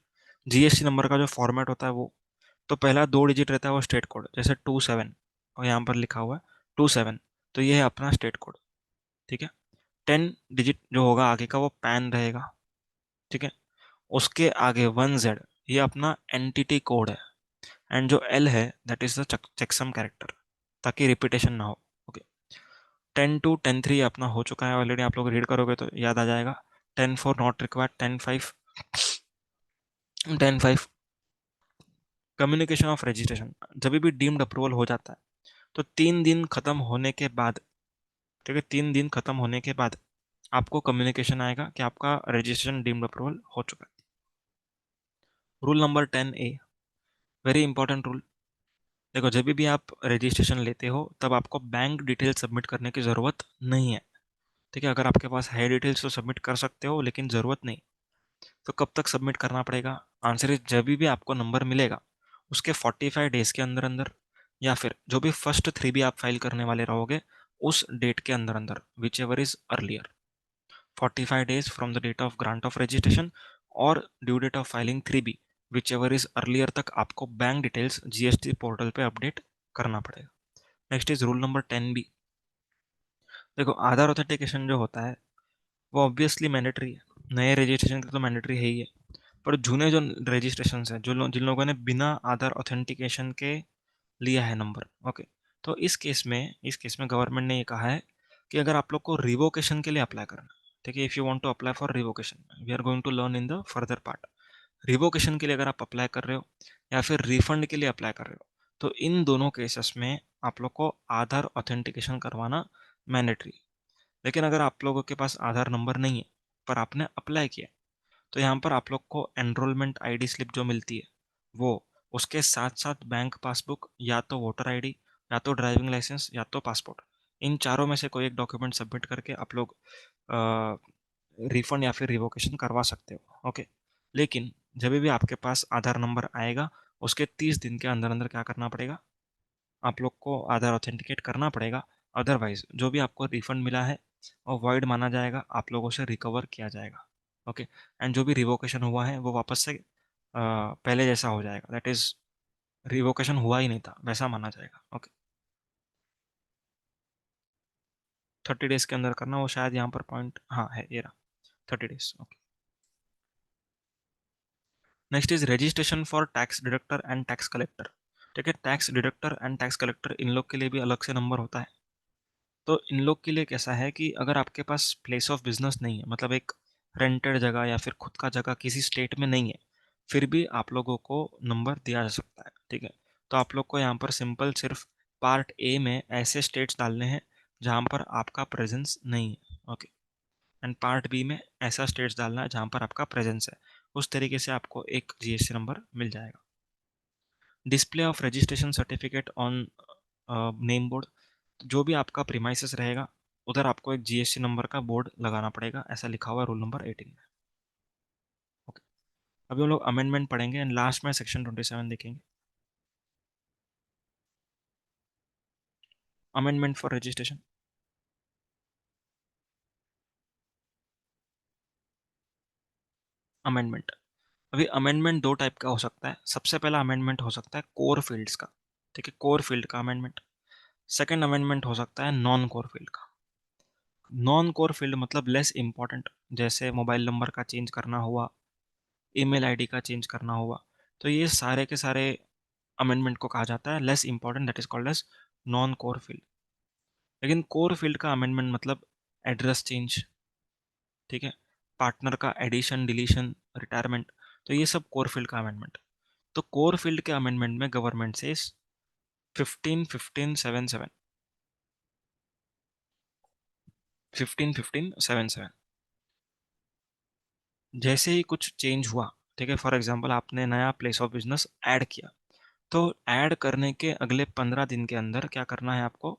जीएसटी नंबर का जो फॉर्मेट होता है वो, तो पहला 2 डिजिट रहता है वो स्टेट कोड, जैसे 27, और यहाँ पर लिखा हुआ है 27, तो ये है अपना स्टेट कोड। ठीक है। 10 डिजिट जो होगा आगे का वो पैन रहेगा। ठीक है। उसके आगे 1Z, ये अपना एंटिटी कोड है। एंड जो एल है that is the checksum character, ताकि रिपीटेशन ना हो। ओके। 10 2 10 3 अपना हो चुका है ऑलरेडी, आप लोग रीड करोगे तो याद आ जाएगा। 10 4 not required. 10 5 communication of registration, जब भी डीम्ड अप्रूवल हो जाता है तो 3 दिन खत्म होने के बाद, ठीक है, 3 दिन खत्म होने के बाद आपको कम्युनिकेशन आएगा कि आपका रजिस्ट्रेशन डीम्ड अप्रूवल हो चुका है। Rule number 10A, very important rule. देखो, जब भी आप रजिस्ट्रेशन लेते हो तब आपको बैंक डिटेल सबमिट करने की ज़रूरत नहीं है। ठीक है, अगर आपके पास है डिटेल्स तो सबमिट कर सकते हो, लेकिन ज़रूरत नहीं। तो कब तक सबमिट करना पड़ेगा? आंसर इज, जब भी आपको नंबर मिलेगा उसके 45 डेज के अंदर अंदर, या फिर जो भी फर्स्ट 3B आप फाइल करने वाले रहोगे उस डेट के अंदर अंदर, whichever is earlier, 45 days from the date of grant of registration और due date of filing 3B, whichever is earlier तक आपको बैंक डिटेल्स जीएसटी पोर्टल पे अपडेट करना पड़ेगा। Next is rule number 10B। देखो, आधार authentication जो होता है वो ऑब्वियसली मैंडेटरी है, नए रजिस्ट्रेशन के तो मैंडेटरी है ही है। पर जूने जो रजिस्ट्रेशन है, जिन लोगों ने बिना आधार ऑथेंटिकेशन के लिया है नंबर, ओके, तो इस केस में गवर्नमेंट ने ये कहा है कि अगर आप लोग को रिवोकेशन के लिए अप्लाई करना है, ठीक है, if you want to apply for revocation, we are going to learn in the further part. Revocation के लिए अगर आप अप्लाई कर रहे हो या फिर रिफंड के लिए अप्लाई कर रहे हो, तो इन दोनों केसेस में आप लोग को आधार ऑथेंटिकेशन करवाना मैंडेटरी। लेकिन अगर आप लोगों के पास आधार नंबर नहीं है पर आपने अप्लाई किया, तो यहाँ पर आप लोग को एनरोलमेंट आईडी स्लिप जो मिलती है वो, उसके साथ साथ बैंक पासबुक, या तो वोटर आईडी, या तो ड्राइविंग लाइसेंस, या तो पासपोर्ट, इन चारों में से कोई एक डॉक्यूमेंट सबमिट करके आप लोग रिफंड या फिर रिवोकेशन करवा सकते हो। ओके। लेकिन जब भी आपके पास आधार नंबर आएगा उसके 30 दिन के अंदर अंदर क्या करना पड़ेगा, आप लोग को आधार ऑथेंटिकेट करना पड़ेगा। अदरवाइज जो भी आपको रिफंड मिला है वो वॉइड माना जाएगा, आप लोगों से रिकवर किया जाएगा। ओके। एंड जो भी रिवोकेशन हुआ है वो वापस से पहले जैसा हो जाएगा, दैट इज रिवोकेशन हुआ ही नहीं था वैसा माना जाएगा। ओके। 30 डेज के अंदर करना, वो शायद यहाँ पर पॉइंट, हाँ है, ये रहा 30 days. Okay. Next is registration for tax deductor and tax collector. ठीक है। Tax deductor and tax collector, इन लोग के लिए भी अलग से नंबर होता है। तो इन लोग के लिए कैसा है कि अगर आपके पास प्लेस ऑफ बिजनेस नहीं है, मतलब एक रेंटेड जगह या फिर खुद का जगह किसी स्टेट में नहीं है, फिर भी आप लोगों को नंबर दिया जा सकता है। ठीक है। तो आप लोग को यहाँ पर सिंपल सिर्फ पार्ट ए में ऐसे स्टेट्स डालने हैं जहाँ पर आपका प्रेजेंस नहीं है। ओके। एंड पार्ट बी में ऐसा स्टेट्स डालना है जहाँ पर आपका प्रेजेंस है। उस तरीके से आपको एक जीएसटी नंबर मिल जाएगा। Display of registration certificate on name board, जो भी आपका प्रीमाइसेस रहेगा उधर आपको एक जीएसटी नंबर का बोर्ड लगाना पड़ेगा, ऐसा लिखा हुआ है रूल नंबर 18 में। ओके। अभी हम लोग अमेंडमेंट पढ़ेंगे एंड लास्ट में सेक्शन 27 देखेंगे। Amendment for registration. अमेंडमेंट, अभी अमेंडमेंट दो टाइप का हो सकता है। सबसे पहला अमेंडमेंट हो सकता है कोर फील्ड्स का। ठीक है, कोर फील्ड का अमेंडमेंट। सेकंड अमेंडमेंट हो सकता है नॉन कोर फील्ड का। नॉन कोर फील्ड मतलब लेस इंपॉर्टेंट, जैसे मोबाइल नंबर का चेंज करना हुआ, ईमेल आईडी का चेंज करना हुआ। तो ये सारे के सारे अमेंडमेंट को कहा जाता है less important, that is called as non core field. लेकिन कोर फील्ड का अमेंडमेंट मतलब एड्रेस चेंज, ठीक है, पार्टनर का एडिशन डिलीशन रिटायरमेंट, तो ये सब कोर फील्ड का अमेंडमेंट। तो कोर फील्ड के अमेंडमेंट में गवर्नमेंट से 15-15-77, 15-15-77, जैसे ही कुछ चेंज हुआ, ठीक है, फॉर एग्जांपल आपने नया प्लेस ऑफ बिजनेस ऐड किया, तो ऐड करने के अगले 15 दिन के अंदर क्या करना है आपको,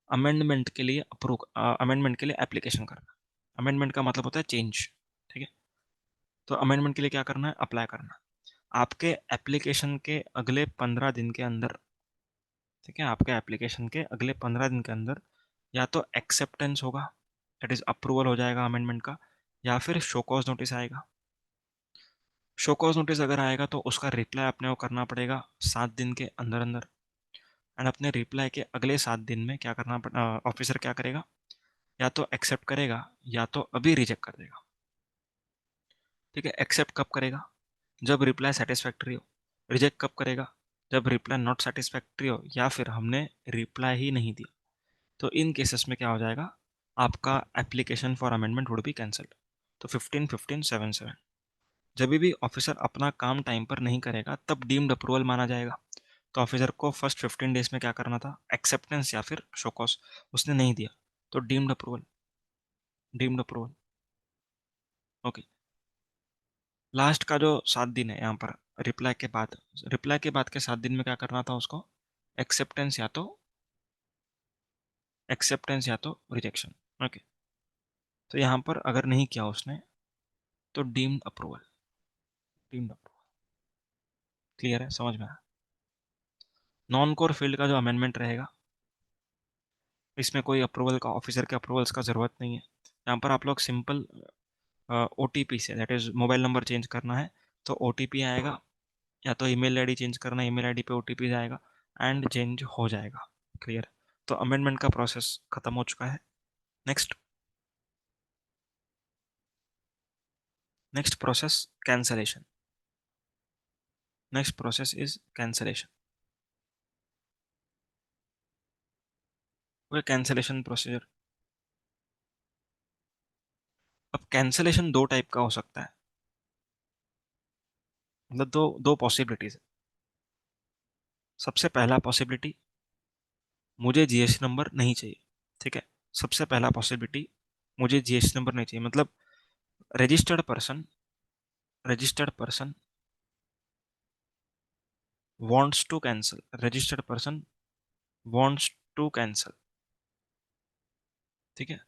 अमेंडमेंट के लिए अमेंडमेंट के लिए एप्लीकेशन करना। अमेंडमेंट का मतलब होता है चेंज। ठीक है। तो अमेंडमेंट के लिए क्या करना है, अप्लाई करना। आपके एप्लीकेशन के अगले 15 दिन के अंदर, ठीक है, आपके एप्लीकेशन के अगले 15 दिन के अंदर या तो एक्सेप्टेंस होगा, दैट इज अप्रूवल हो जाएगा अमेंडमेंट का, या फिर शोकॉज नोटिस आएगा। शोकॉज नोटिस अगर आएगा तो उसका रिप्लाई अपने को करना पड़ेगा 7 दिन के अंदर अंदर। एंड अपने रिप्लाई के अगले 7 दिन में क्या करना, ऑफिसर क्या करेगा, या तो एक्सेप्ट करेगा या तो अभी रिजेक्ट कर देगा। ठीक है। एक्सेप्ट कब करेगा, जब रिप्लाई सेटिस्फैक्ट्री हो। रिजेक्ट कब करेगा, जब रिप्लाई नॉट सेटिस्फैक्ट्री हो या फिर हमने रिप्लाई ही नहीं दिया। तो इन केसेस में क्या हो जाएगा, आपका application for amendment would be cancelled. तो 15-15-77, जब भी ऑफिसर अपना काम टाइम पर नहीं करेगा तब डीम्ड अप्रूवल माना जाएगा। तो ऑफिसर को फर्स्ट 15 डेज में क्या करना था, एक्सेप्टेंस या फिर शोकॉस, उसने नहीं दिया तो deemed approval, deemed approval. Okay. Last का जो 7 दिन है यहाँ पर, रिप्लाई के बाद, रिप्लाई के बाद के 7 दिन में क्या करना था उसको, एक्सेप्टेंस या तो, एक्सेप्टेंस या तो रिजेक्शन। ओके। तो यहाँ पर अगर नहीं किया उसने तो deemed approval, deemed approval. Clear है, समझ में आया। नॉन कोर फील्ड का जो अमेंडमेंट रहेगा, इसमें कोई अप्रूवल का, ऑफिसर के अप्रूवल्स का ज़रूरत नहीं है। यहाँ पर आप लोग सिंपल ओ टी पी से, that is mobile number change करना है तो ओ टी पी आएगा, या तो ईमेल आईडी चेंज करना है, ईमेल आईडी पे ओ टी पी जाएगा एंड चेंज हो जाएगा। क्लियर। तो अमेंडमेंट का प्रोसेस खत्म हो चुका है। Next, next process cancellation. Next process is cancellation. वो कैंसलेशन प्रोसीजर। अब कैंसलेशन दो टाइप का हो सकता है, मतलब दो दो पॉसिबिलिटीज है। सबसे पहला पॉसिबिलिटी, मुझे जीएसटी नंबर नहीं चाहिए। ठीक है। सबसे पहला पॉसिबिलिटी, मुझे जीएसटी नंबर नहीं चाहिए, मतलब registered person, registered person wants to cancel, registered person wants to cancel। ठीक है।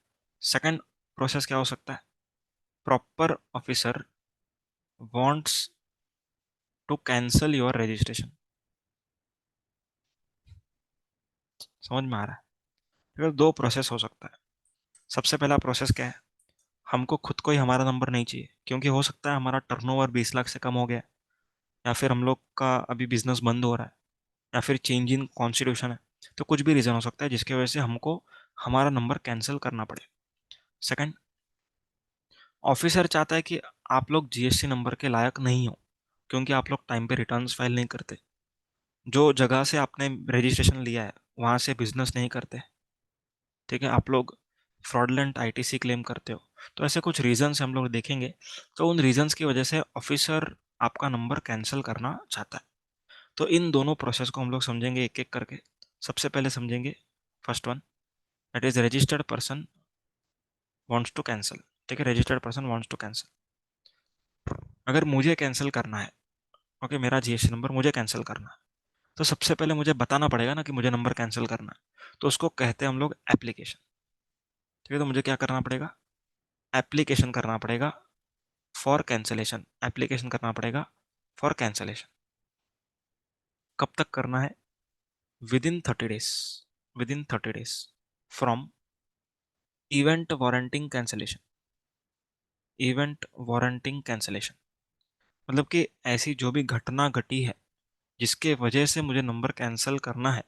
सेकंड प्रोसेस क्या हो सकता है, proper officer wants to cancel your registration। समझ में आ रहा है। फिर दो प्रोसेस हो सकता है। सबसे पहला प्रोसेस क्या है, हमको खुद को ही हमारा नंबर नहीं चाहिए, क्योंकि हो सकता है हमारा टर्नओवर 20 लाख से कम हो गया, या फिर हम लोग का अभी बिजनेस बंद हो रहा है, या फिर चेंज इन कॉन्स्टिट्यूशन है। तो कुछ भी रीजन हो सकता है जिसकी वजह से हमको हमारा नंबर कैंसिल करना पड़े। सेकंड, ऑफिसर चाहता है कि आप लोग जीएसटी नंबर के लायक नहीं हो, क्योंकि आप लोग टाइम पे रिटर्न्स फाइल नहीं करते, जो जगह से आपने रजिस्ट्रेशन लिया है वहां से बिजनेस नहीं करते, ठीक है, आप लोग फ्रॉडलेंट आईटीसी क्लेम करते हो, तो ऐसे कुछ रीजंस हम लोग देखेंगे। तो उन रीजंस की वजह से ऑफिसर आपका नंबर कैंसिल करना चाहता है। तो इन दोनों प्रोसेस को हम लोग समझेंगे एक एक करके। सबसे पहले समझेंगे first one, that is registered person wants to cancel. ठीक है, registered person wants to cancel. अगर मुझे कैंसिल करना है, ओके, मेरा जीएसटी नंबर मुझे कैंसिल करना है, तो सबसे पहले मुझे बताना पड़ेगा ना कि मुझे नंबर कैंसिल करना है, तो उसको कहते हैं हम लोग एप्लीकेशन। ठीक है, तो मुझे क्या करना पड़ेगा, एप्लीकेशन करना पड़ेगा फॉर कैंसिलेशन, एप्लीकेशन करना पड़ेगा फॉर कैंसिलेशन। कब तक करना है, within 30 days, within 30 days from event warranting cancellation, event warranting cancellation. मतलब कि ऐसी जो भी घटना घटी है जिसके वजह से मुझे नंबर कैंसिल करना है,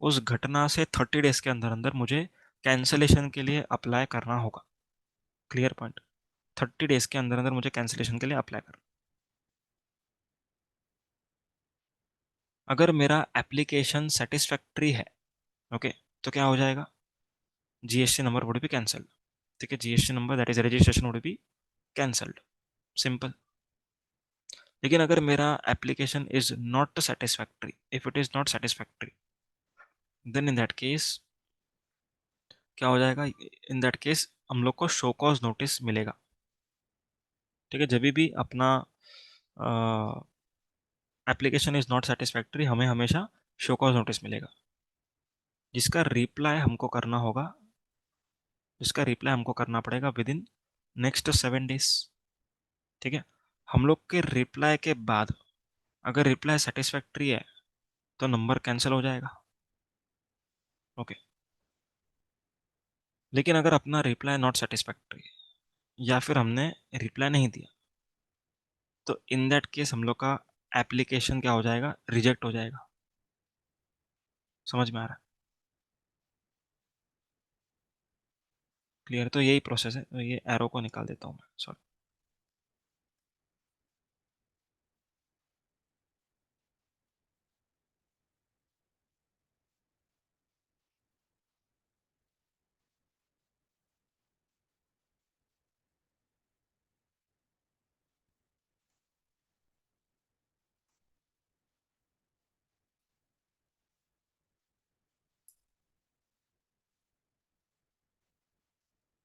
उस घटना से 30 डेज के अंदर अंदर मुझे कैंसिलेशन के लिए अप्लाई करना होगा। क्लियर पॉइंट, 30 डेज के अंदर अंदर मुझे कैंसिलेशन के लिए अप्लाई करना। अगर मेरा एप्लीकेशन सेटिस्फैक्ट्री है, ओके, तो क्या हो जाएगा, GST number would be cancelled. ठीक है, GST number that is registration would be cancelled, simple. लेकिन अगर मेरा application is not satisfactory, if it is not satisfactory, then in that case क्या हो जाएगा, इन दैट केस हम लोग को शो कॉज नोटिस मिलेगा। ठीक है, जब भी अपना एप्लीकेशन इज नॉट सेटिस्फैक्ट्री, हमें हमेशा शो कॉज नोटिस मिलेगा, जिसका रिप्लाई हमको करना होगा, जिसका रिप्लाई हमको करना पड़ेगा विद इन नेक्स्ट 7 डेज। ठीक है, हम लोग के रिप्लाई के बाद अगर रिप्लाई सेटिस्फैक्ट्री है तो नंबर कैंसिल हो जाएगा। ओके, लेकिन अगर अपना रिप्लाई नॉट सेटिस्फैक्ट्री या फिर हमने रिप्लाई नहीं दिया, तो इन दैट केस हम लोग का एप्लीकेशन क्या हो जाएगा, रिजेक्ट हो जाएगा। समझ में आ रहा है, क्लियर। तो यही प्रोसेस है, तो ये एरो को निकाल देता हूँ मैं, सॉरी।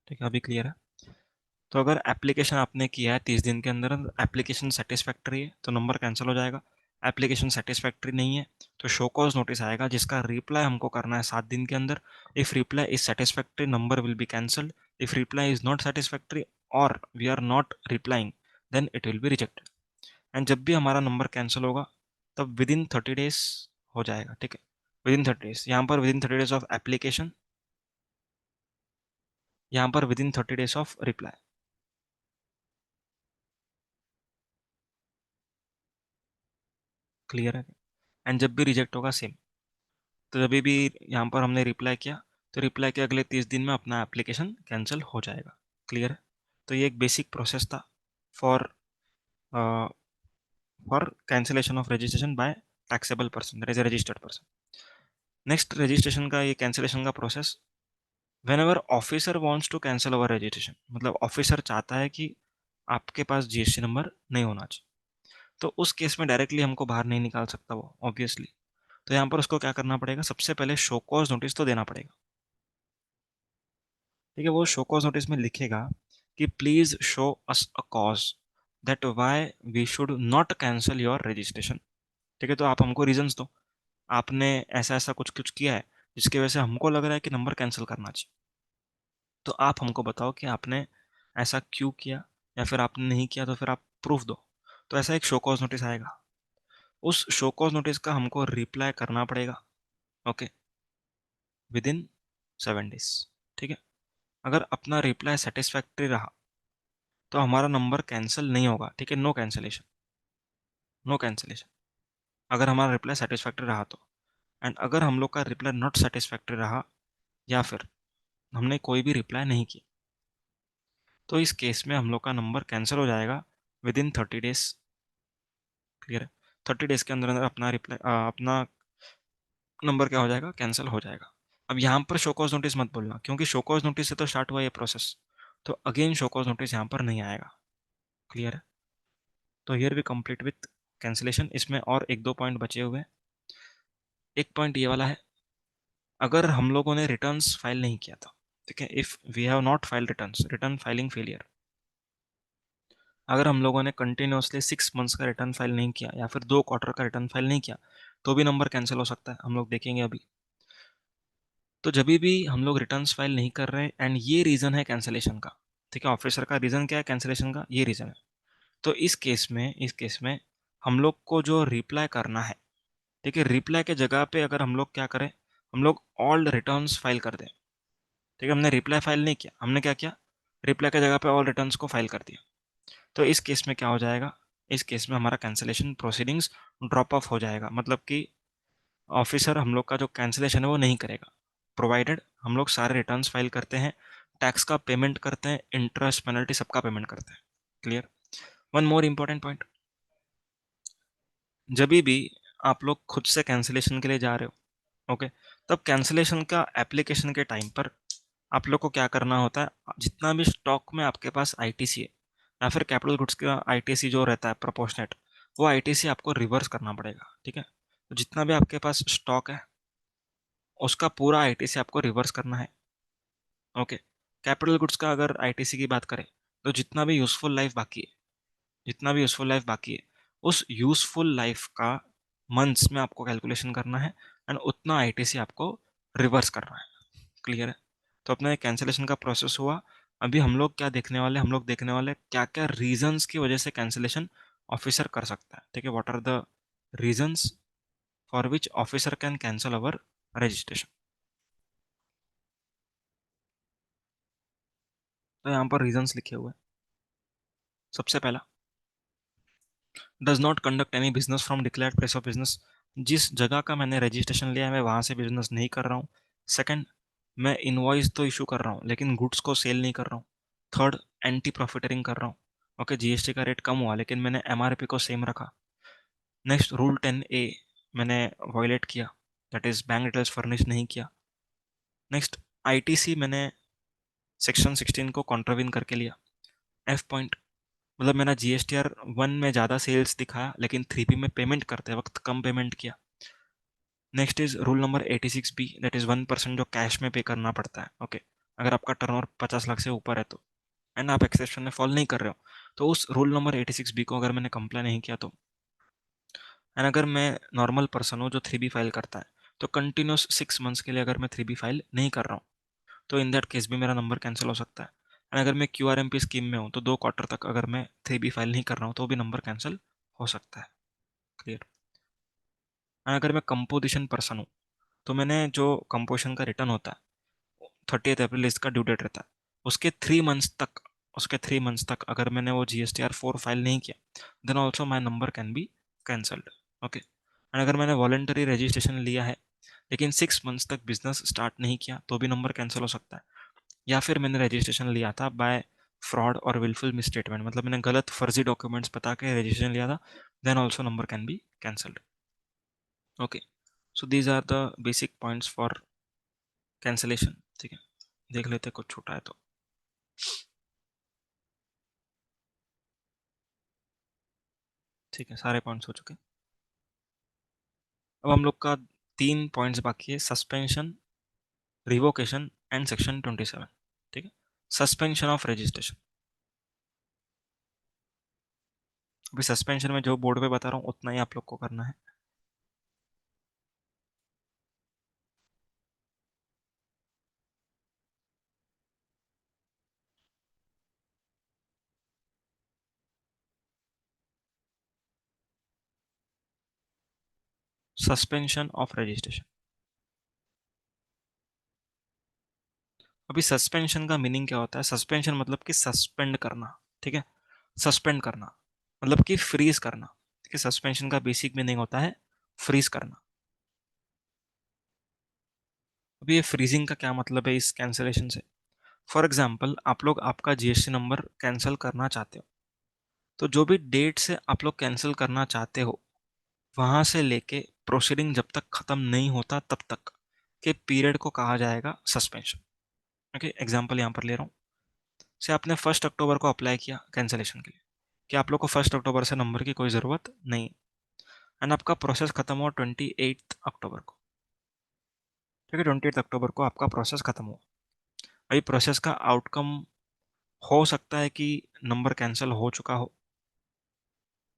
ठीक है, अभी क्लियर है। तो अगर एप्लीकेशन आपने किया है 30 दिन के अंदर, एप्लीकेशन सेटिस्फैक्ट्री है तो नंबर कैंसिल हो जाएगा। एप्लीकेशन सेटिस्फैक्ट्री नहीं है तो शो कॉज नोटिस आएगा, जिसका रिप्लाई हमको करना है 7 दिन के अंदर। If reply is satisfactory, number will be cancelled. If reply is not satisfactory और we are not replying, then it will be rejected. And जब भी हमारा नंबर कैंसिल होगा तब विद इन 30 डेज हो जाएगा। ठीक है, विद इन 30 डेज, यहाँ पर with in 30 days of application, यहाँ पर with in 30 days of reply. Clear है। एंड जब भी रिजेक्ट होगा सेम, तो जब भी यहाँ पर हमने रिप्लाई किया तो रिप्लाई के अगले 30 दिन में अपना एप्लीकेशन कैंसिल हो जाएगा। क्लियर है। तो ये एक बेसिक प्रोसेस था for for cancellation of registration bye taxable person, that is a registered person. Next, registration का ये कैंसिलेशन का process, when ever officer wants to cancel our registration, मतलब ऑफिसर चाहता है कि आपके पास जीएसटी नंबर नहीं होना चाहिए, तो उस केस में डायरेक्टली हमको बाहर नहीं निकाल सकता वो, ऑब्वियसली। तो यहाँ पर उसको क्या करना पड़ेगा, सबसे पहले शो कॉज नोटिस तो देना पड़ेगा। ठीक है, वो शो कॉज नोटिस में लिखेगा कि please show us a cause that why we should not cancel your registration. ठीक है, तो आप हमको रीजंस दो, आपने ऐसा ऐसा कुछ कुछ किया है जिसकी वजह से हमको लग रहा है कि नंबर कैंसिल करना चाहिए, तो आप हमको बताओ कि आपने ऐसा क्यों किया, या फिर आपने नहीं किया तो फिर आप प्रूफ दो। तो ऐसा एक शो कॉज नोटिस आएगा, उस शो कॉज नोटिस का हमको रिप्लाई करना पड़ेगा, ओके, विद इन 7 डेज। ठीक है, अगर अपना रिप्लाई सेटिस्फैक्ट्री रहा तो हमारा नंबर कैंसिल नहीं होगा। ठीक है, नो कैंसिलेशन, नो कैंसिलेशन, अगर हमारा रिप्लाई सेटिस्फैक्ट्री रहा तो। एंड अगर हम लोग का रिप्लाई नॉट सेटिस्फैक्ट्री रहा या फिर हमने कोई भी रिप्लाई नहीं किया, तो इस केस में हम लोग का नंबर कैंसिल हो जाएगा विद इन 30 डेज। क्लियर है। 30 डेज के अंदर अंदर अपना रिप्लाई अपना नंबर क्या हो जाएगा, कैंसिल हो जाएगा। अब यहाँ पर शो कॉज नोटिस मत बोलना, क्योंकि शो कॉज नोटिस से तो स्टार्ट हुआ ये प्रोसेस, तो अगेन शो कॉज नोटिस यहाँ पर नहीं आएगा। क्लियर है? तो here we complete with cancellation. इसमें और एक दो पॉइंट बचे हुए हैं। एक पॉइंट ये वाला है, अगर हम लोगों ने रिटर्न्स फाइल नहीं किया था, ठीक है, if we have not file returns, return filing failure, अगर हम लोगों ने कंटिन्यूसली 6 मंथ्स का रिटर्न फाइल नहीं किया या फिर 2 क्वार्टर का रिटर्न फाइल नहीं किया, तो भी नंबर कैंसिल हो सकता है, हम लोग देखेंगे अभी। तो जब भी हम लोग रिटर्न्स फाइल नहीं कर रहे एंड ये रीजन है कैंसिलेशन का, ठीक है, ऑफिसर का रीजन क्या है कैंसिलेशन का, ये रीजन है, तो इस केस में हम लोग को जो रिप्लाई करना है, ठीक है, रिप्लाई के जगह पे अगर हम लोग क्या करें, हम लोग ऑल रिटर्न्स फाइल कर दें। ठीक है, हमने रिप्लाई फाइल नहीं किया, हमने क्या किया, रिप्लाई की जगह पे ऑल रिटर्न्स को फाइल कर दिया। तो इस केस में क्या हो जाएगा, इस केस में हमारा कैंसिलेशन प्रोसीडिंग्स ड्रॉप ऑफ हो जाएगा, मतलब कि ऑफिसर हम लोग का जो कैंसिलेशन है वो नहीं करेगा, प्रोवाइडेड हम लोग सारे रिटर्न्स फाइल करते हैं, टैक्स का पेमेंट करते हैं, इंटरेस्ट पेनल्टी सबका पेमेंट करते हैं। Clear? One more important point, जब भी आप लोग खुद से कैंसिलेशन के लिए जा रहे हो, ओके, तब कैंसिलेशन का एप्लीकेशन के टाइम पर आप लोग को क्या करना होता है, जितना भी स्टॉक में आपके पास आईटीसी है या फिर कैपिटल गुड्स का आईटीसी जो रहता है प्रोपोर्शनेट, वो आईटीसी आपको रिवर्स करना पड़ेगा। ठीक है, तो जितना भी आपके पास स्टॉक है उसका पूरा आईटीसी आपको रिवर्स करना है। ओके, कैपिटल गुड्स का अगर आईटीसी की बात करें, तो जितना भी यूजफुल लाइफ बाकी है, जितना भी यूजफुल लाइफ बाकी है, उस यूजफुल लाइफ का मंथ्स में आपको कैलकुलेशन करना है एंड उतना आईटीसी आपको रिवर्स करना है। क्लियर है? तो अपना कैंसिलेशन का प्रोसेस हुआ। अभी हम लोग क्या देखने वाले, हम लोग देखने वाले क्या क्या रीजंस की वजह से कैंसिलेशन ऑफिसर कर सकता है। ठीक है, what are the reasons for which officer can cancel our registration. तो यहाँ पर रीजंस लिखे हुए हैं। सबसे पहला, does not conduct any business from declared place of business, जिस जगह का मैंने रजिस्ट्रेशन लिया है मैं वहां से बिजनेस नहीं कर रहा हूँ। सेकंड, मैं इनवॉइस तो इशू कर रहा हूँ लेकिन गुड्स को सेल नहीं कर रहा हूँ। थर्ड, एंटी प्रॉफिटरिंग कर रहा हूँ। ओके, जीएसटी का रेट कम हुआ लेकिन मैंने एमआरपी को सेम रखा। नेक्स्ट, रूल 10A मैंने वायलेट किया, that is bank details furnish नहीं किया। नेक्स्ट, आईटीसी मैंने सेक्शन 16 को कॉन्ट्राविन करके लिया। एफ पॉइंट, मतलब मैंने जीएसटीआर 1 में ज़्यादा सेल्स दिखाया लेकिन 3B में पेमेंट करते वक्त कम पेमेंट किया। Next is rule number 86B, that is 1% जो कैश में पे करना पड़ता है। ओके, अगर आपका टर्नओवर 50 लाख से ऊपर है तो, एंड आप एक्सेप्शन में फॉल नहीं कर रहे हो, तो उस रूल नंबर 86B को अगर मैंने कंप्लाई नहीं किया तो, एंड अगर मैं नॉर्मल पर्सन हूँ जो 3B फाइल करता है, तो कंटिन्यूस 6 मंथ्स के लिए अगर मैं 3B फाइल नहीं कर रहा हूँ, तो इन दैट केस भी मेरा नंबर कैंसिल हो सकता है। एंड अगर मैं क्यूआरएमपी स्कीम में हूँ तो 2 क्वार्टर तक अगर मैं 3B फाइल नहीं कर रहा हूँ तो भी नंबर कैंसिल हो सकता है। क्लियर? एंड अगर मैं कंपोजिशन पर्सन हूँ, तो मैंने जो कंपोजिशन का रिटर्न होता है 30 अप्रैल इसका ड्यू डेट रहता है, उसके 3 मंथ्स तक अगर मैंने वो GSTR 4 फाइल नहीं किया, then also my number can be cancelled. Okay, and अगर मैंने वॉलेंटरी रजिस्ट्रेशन लिया है लेकिन 6 मंथ्स तक बिजनेस स्टार्ट नहीं किया तो भी नंबर कैंसिल हो सकता है। या फिर मैंने रजिस्ट्रेशन लिया था बाय फ्रॉड और विलफुल मिसस्टेटमेंट, मतलब मैंने गलत फर्जी डॉक्यूमेंट्स बता के रजिस्ट्रेशन लिया था, then also number can be cancelled. Okay, so these are the basic points for cancellation. ठीक है, देख लेते हैं कुछ छूटा है तो। ठीक है, सारे पॉइंट्स हो चुके। अब हम लोग का 3 पॉइंट्स बाकी है, सस्पेंशन, रिवोकेशन एंड सेक्शन 27। ठीक है, सस्पेंशन ऑफ रजिस्ट्रेशन। अभी सस्पेंशन में जो बोर्ड पे बता रहा हूँ उतना ही आप लोग को करना है। Suspension of registration. अभी सस्पेंशन का मीनिंग क्या होता है, सस्पेंशन मतलब कि सस्पेंड करना। ठीक है, सस्पेंड करना मतलब कि फ्रीज करना। ठीक है, सस्पेंशन का बेसिक मीनिंग होता है फ्रीज करना। अभी ये फ्रीजिंग का क्या मतलब है इस कैंसिलेशन से? फॉर एग्जाम्पल, आप लोग आपका जीएसटी नंबर कैंसिल करना चाहते हो, तो जो भी डेट से आप लोग कैंसिल करना चाहते हो, वहां से लेके प्रोसीडिंग जब तक खत्म नहीं होता तब तक के पीरियड को कहा जाएगा सस्पेंशन। ओके, एग्जाम्पल यहाँ पर ले रहा हूँ। से आपने 1 अक्टूबर को अप्लाई किया कैंसिलेशन के लिए, कि आप लोग को 1 अक्टूबर से नंबर की कोई ज़रूरत नहीं, एंड आपका प्रोसेस खत्म हुआ 28 अक्टूबर को। ठीक है, 28 अक्टूबर को आपका प्रोसेस खत्म हुआ। अभी प्रोसेस का आउटकम हो सकता है कि नंबर कैंसिल हो चुका हो,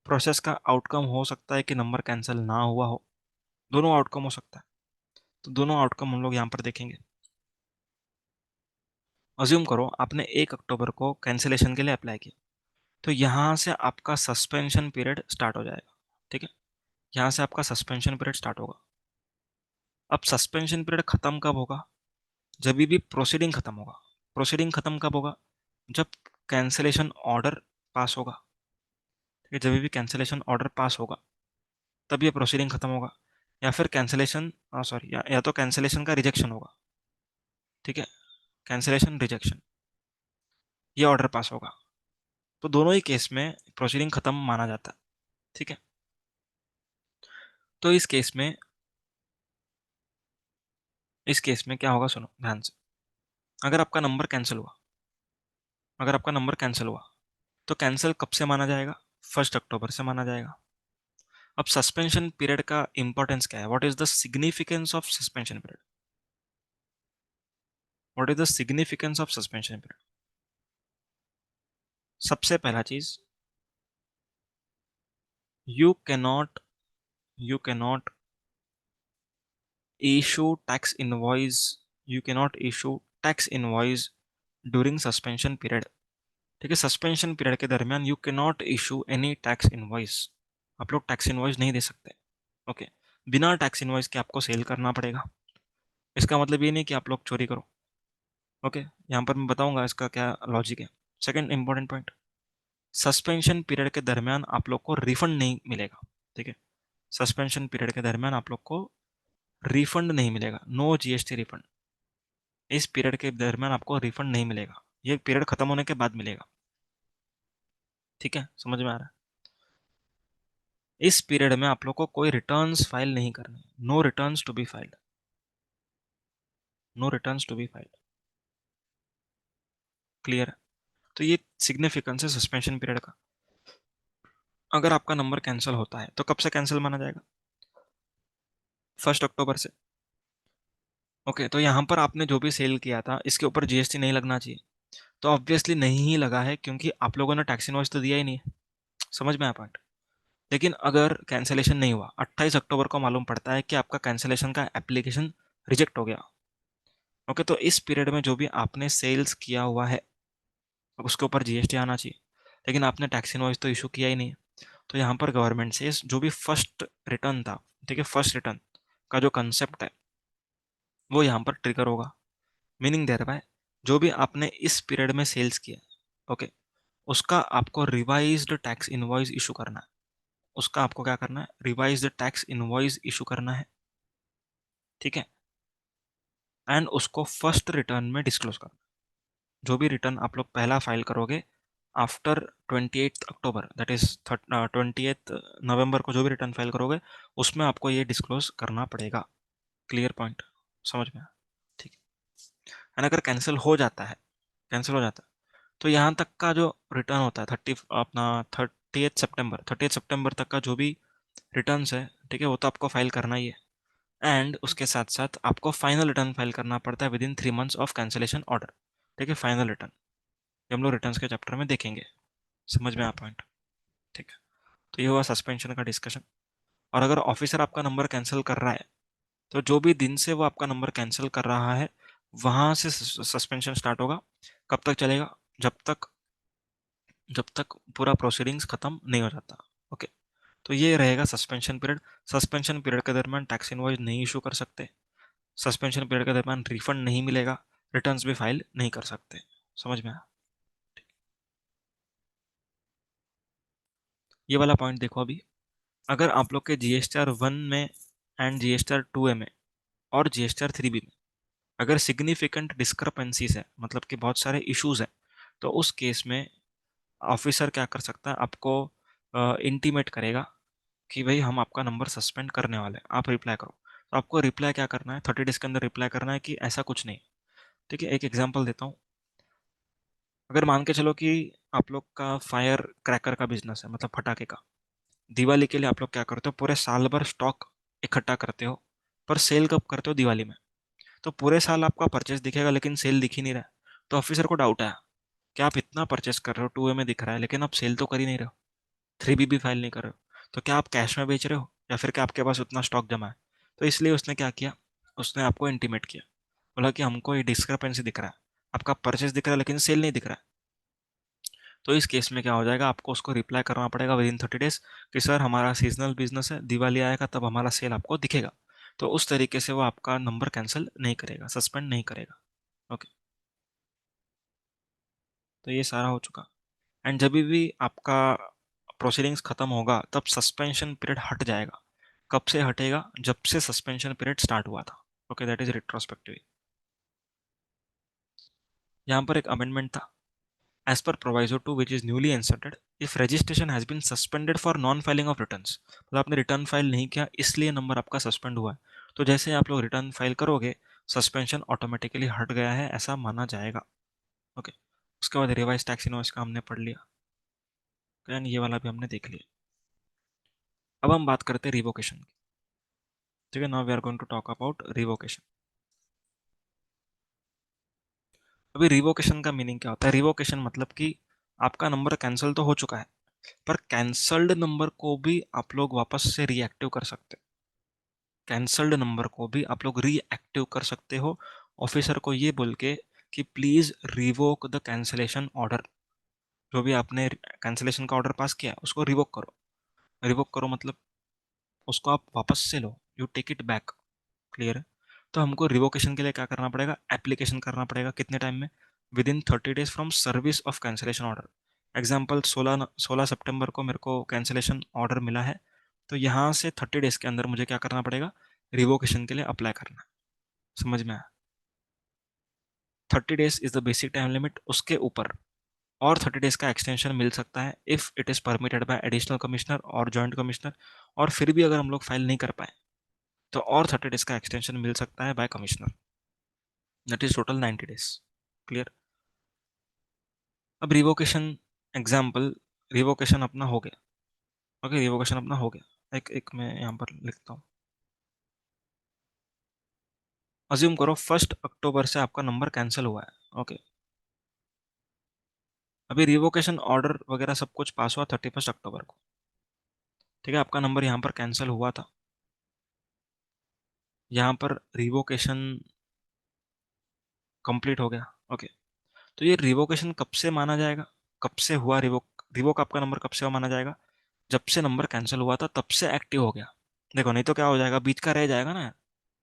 प्रोसेस का आउटकम हो सकता है कि नंबर कैंसिल ना हुआ हो, दोनों आउटकम हो सकता है। तो दोनों आउटकम हम लोग यहाँ पर देखेंगे। अज्यूम करो आपने 1 अक्टूबर को कैंसिलेशन के लिए अप्लाई किया, तो यहाँ से आपका सस्पेंशन पीरियड स्टार्ट हो जाएगा। ठीक है, यहाँ से आपका सस्पेंशन पीरियड स्टार्ट होगा। अब सस्पेंशन पीरियड खत्म कब होगा? जब भी प्रोसीडिंग खत्म होगा। प्रोसीडिंग खत्म कब होगा? जब कैंसिलेशन ऑर्डर पास होगा। ठीक है, जब भी कैंसिलेशन ऑर्डर पास होगा तब ये प्रोसीडिंग खत्म होगा, या फिर कैंसिलेशन सॉरी या तो कैंसिलेशन का रिजेक्शन होगा। ठीक है, कैंसिलेशन रिजेक्शन, ये ऑर्डर पास होगा। तो दोनों ही केस में प्रोसीडिंग खत्म माना जाता है। ठीक है, तो इस केस में क्या होगा, सुनो ध्यान से। अगर आपका नंबर कैंसिल हुआ, अगर आपका नंबर कैंसिल हुआ तो कैंसिल कब से माना जाएगा? 1 अक्टूबर से माना जाएगा। अब सस्पेंशन पीरियड का इंपॉर्टेंस क्या है? What is the significance of suspension period? What is the significance of suspension period? सबसे पहला चीज, you cannot you cannot issue tax invoice you cannot issue tax invoice during suspension period. ठीक है, suspension period के दरमियान you cannot issue any tax invoice. आप लोग tax invoice नहीं दे सकते। ओके, बिना टैक्स इनवॉइस के आपको सेल करना पड़ेगा। इसका मतलब ये नहीं कि आप लोग चोरी करो। ओके, यहाँ पर मैं बताऊंगा इसका क्या लॉजिक है। Second important point, suspension period के दरमियान आप लोग को रिफंड नहीं मिलेगा। ठीक है, सस्पेंशन पीरियड के दरमियान आप लोग को रिफंड नहीं मिलेगा, नो जीएसटी रिफंड। इस पीरियड के दरमियान आपको रिफंड नहीं मिलेगा, ये पीरियड खत्म होने के बाद मिलेगा। ठीक है, समझ में आ रहा है? इस पीरियड में आप लोग को कोई रिटर्न्स फाइल नहीं करने, no returns to be filed, no returns to be filed. Clear? तो ये सिग्निफिकेंस है सस्पेंशन पीरियड का। अगर आपका नंबर कैंसिल होता है तो कब से कैंसिल माना जाएगा? 1 अक्टूबर से। ओके, तो यहाँ पर आपने जो भी सेल किया था इसके ऊपर जीएसटी नहीं लगना चाहिए, तो ऑब्वियसली नहीं ही लगा है, क्योंकि आप लोगों ने टैक्स इनवॉइस तो दिया ही नहीं है। समझ में आया पॉइंट? लेकिन अगर कैंसिलेशन नहीं हुआ, 28 अक्टूबर को मालूम पड़ता है कि आपका कैंसिलेशन का एप्लीकेशन रिजेक्ट हो गया। ओके, तो इस पीरियड में जो भी आपने सेल्स किया हुआ है उसके ऊपर जीएसटी आना चाहिए, लेकिन आपने टैक्स इनवॉइस तो इशू किया ही नहीं है। तो यहाँ पर गवर्नमेंट से जो भी फर्स्ट रिटर्न था, ठीक है, फर्स्ट रिटर्न का जो कंसेप्ट है वो यहाँ पर ट्रिगर होगा। मीनिंग देयर बाय, जो भी आपने इस पीरियड में सेल्स किया, ओके, उसका आपको रिवाइज्ड टैक्स इनवॉइस इशू करना है। उसका आपको क्या करना है? रिवाइज्ड टैक्स इनवॉइस इशू करना है। ठीक है, एंड उसको फर्स्ट रिटर्न में डिस्क्लोज करना। जो भी रिटर्न आप लोग पहला फाइल करोगे आफ्टर 28 अक्टूबर, दैट इज 28 नवंबर को जो भी रिटर्न फाइल करोगे उसमें आपको ये डिस्क्लोज करना पड़ेगा। Clear point? समझ में? ठीक है, एंड अगर कैंसिल हो जाता है, कैंसिल हो जाता है, तो यहाँ तक का जो रिटर्न होता है 30 सितंबर तक का जो भी रिटर्न्स है, ठीक है, वो तो आपको फाइल करना ही है। एंड उसके साथ साथ आपको फाइनल रिटर्न फाइल करना पड़ता है with in 3 months of cancellation order. ठीक है, फाइनल रिटर्न ये हम लोग रिटर्न्स के चैप्टर में देखेंगे। समझ में आ पॉइंट? ठीक है, तो ये हुआ सस्पेंशन का डिस्कशन। और अगर ऑफिसर आपका नंबर कैंसिल कर रहा है, तो जो भी दिन से वो आपका नंबर कैंसिल कर रहा है वहां से सस्पेंशन स्टार्ट होगा। कब तक चलेगा? जब तक पूरा प्रोसीडिंग्स खत्म नहीं हो जाता। ओके, तो ये रहेगा सस्पेंशन पीरियड। सस्पेंशन पीरियड के दरमियान टैक्स इनवॉइस नहीं इशू कर सकते, सस्पेंशन पीरियड के दरमियान रिफंड नहीं मिलेगा, रिटर्न्स भी फाइल नहीं कर सकते। समझ में आया? ये वाला पॉइंट देखो अभी। अगर आप लोग के GSTR 1 में एंड GSTR 2A में और GSTR 3B में अगर सिग्निफिकेंट डिस्क्रपेंसीज है, मतलब कि बहुत सारे इश्यूज हैं, तो उस केस में ऑफिसर क्या कर सकता है? आपको इंटीमेट करेगा कि भाई हम आपका नंबर सस्पेंड करने वाले हैं, आप रिप्लाई करो। तो आपको रिप्लाई क्या करना है, 30 डेज के अंदर रिप्लाई करना है कि ऐसा कुछ नहीं। ठीक है, एक एग्जांपल देता हूँ। अगर मान के चलो कि आप लोग का फायर क्रैकर का बिजनेस है, मतलब पटाखे का। दिवाली के लिए आप लोग क्या करते हो, पूरे साल भर स्टॉक इकट्ठा करते हो, पर सेल कब करते हो, दिवाली में। तो पूरे साल आपका परचेस दिखेगा लेकिन सेल दिख ही नहीं रहा है। तो ऑफिसर को डाउट आया कि आप इतना परचेस कर रहे हो, 2A में दिख रहा है, लेकिन आप सेल तो कर ही नहीं रहे हो, 3B भी फाइल नहीं कर रहे हो। तो क्या आप कैश में बेच रहे हो, या फिर क्या आपके पास उतना स्टॉक जमा है। तो इसलिए उसने क्या किया, उसने आपको इंटीमेट किया, बोला कि हमको ये डिस्क्रिपेंसी दिख रहा है, आपका परचेस दिख रहा है लेकिन सेल नहीं दिख रहा है। तो इस केस में क्या हो जाएगा, आपको उसको रिप्लाई करना पड़ेगा विद इन 30 डेज कि सर हमारा सीजनल बिजनेस है, दिवाली आएगा तब हमारा सेल आपको दिखेगा। तो उस तरीके से वो आपका नंबर कैंसिल नहीं करेगा, सस्पेंड नहीं करेगा। ओके, तो ये सारा हो चुका। एंड जब भी आपका प्रोसीडिंग्स खत्म होगा तब सस्पेंशन पीरियड हट जाएगा। कब से हटेगा, जब से सस्पेंशन पीरियड स्टार्ट हुआ था। Okay, that is retrospective. यहाँ पर एक अमेंडमेंट था। As per proviso 2 which is newly inserted, if registration has been suspended for non filing of returns, मतलब आपने रिटर्न फाइल नहीं किया इसलिए नंबर आपका सस्पेंड हुआ है, तो जैसे ही आप लोग रिटर्न फाइल करोगे सस्पेंशन ऑटोमेटिकली हट गया है ऐसा माना जाएगा। ओके, उसके बाद रिवाइज टैक्स इनवॉइस का हमने पढ़ लिया, यानी ये वाला भी हमने देख लिया। अब हम बात करते हैं रिवोकेशन की। ठीक है, now we are going to talk about revocation. अभी रिवोकेशन का मीनिंग क्या होता है, रिवोकेशन मतलब कि आपका नंबर कैंसिल तो हो चुका है, पर कैंसल्ड नंबर को भी आप लोग वापस से रीएक्टिव कर सकते हो। कैंसल्ड नंबर को भी आप लोग रीएक्टिव कर सकते हो, ऑफिसर को ये बोल के कि please revoke the cancellation order. जो भी आपने कैंसलेशन का ऑर्डर पास किया उसको रिवोक करो। रिवोक करो मतलब उसको आप वापस से लो, you take it back. Clear है। तो हमको रिवोकेशन के लिए क्या करना पड़ेगा, एप्लीकेशन करना पड़ेगा। कितने टाइम में, with in 30 days from service of cancellation order. Example 16 सितंबर को मेरे को कैंसिलेशन ऑर्डर मिला है, तो यहाँ से 30 डेज के अंदर मुझे क्या करना पड़ेगा, रिवोकेशन के लिए अप्लाई करना है। समझ में आया। 30 days is the basic time limit, उसके ऊपर और 30 डेज का एक्सटेंशन मिल सकता है if it is permitted by additional commissioner और जॉइंट कमिश्नर। और फिर भी अगर हम लोग फाइल नहीं कर पाए तो और 30 डेज का एक्सटेंशन मिल सकता है by commissioner. That is total 90 days. Clear. अब रिवोकेशन एग्जाम्पल, रिवोकेशन अपना हो गया। ओके, रिवोकेशन अपना हो गया। एक एक मैं यहाँ पर लिखता हूँ। अज्यूम करो 1 अक्टूबर से आपका नंबर कैंसिल हुआ है। ओके, अभी रिवोकेशन ऑर्डर वगैरह सब कुछ पास हुआ 31 अक्टूबर को। ठीक है, आपका नंबर यहाँ पर कैंसिल हुआ था, यहाँ पर रिवोकेशन कंप्लीट हो गया। ओके, तो ये रिवोकेशन कब से माना जाएगा, कब से हुआ रिवोक, रिवोक आपका नंबर कब से हुआ माना जाएगा, जब से नंबर कैंसिल हुआ था तब से एक्टिव हो गया। देखो नहीं तो क्या हो जाएगा, बीच का रह जाएगा ना।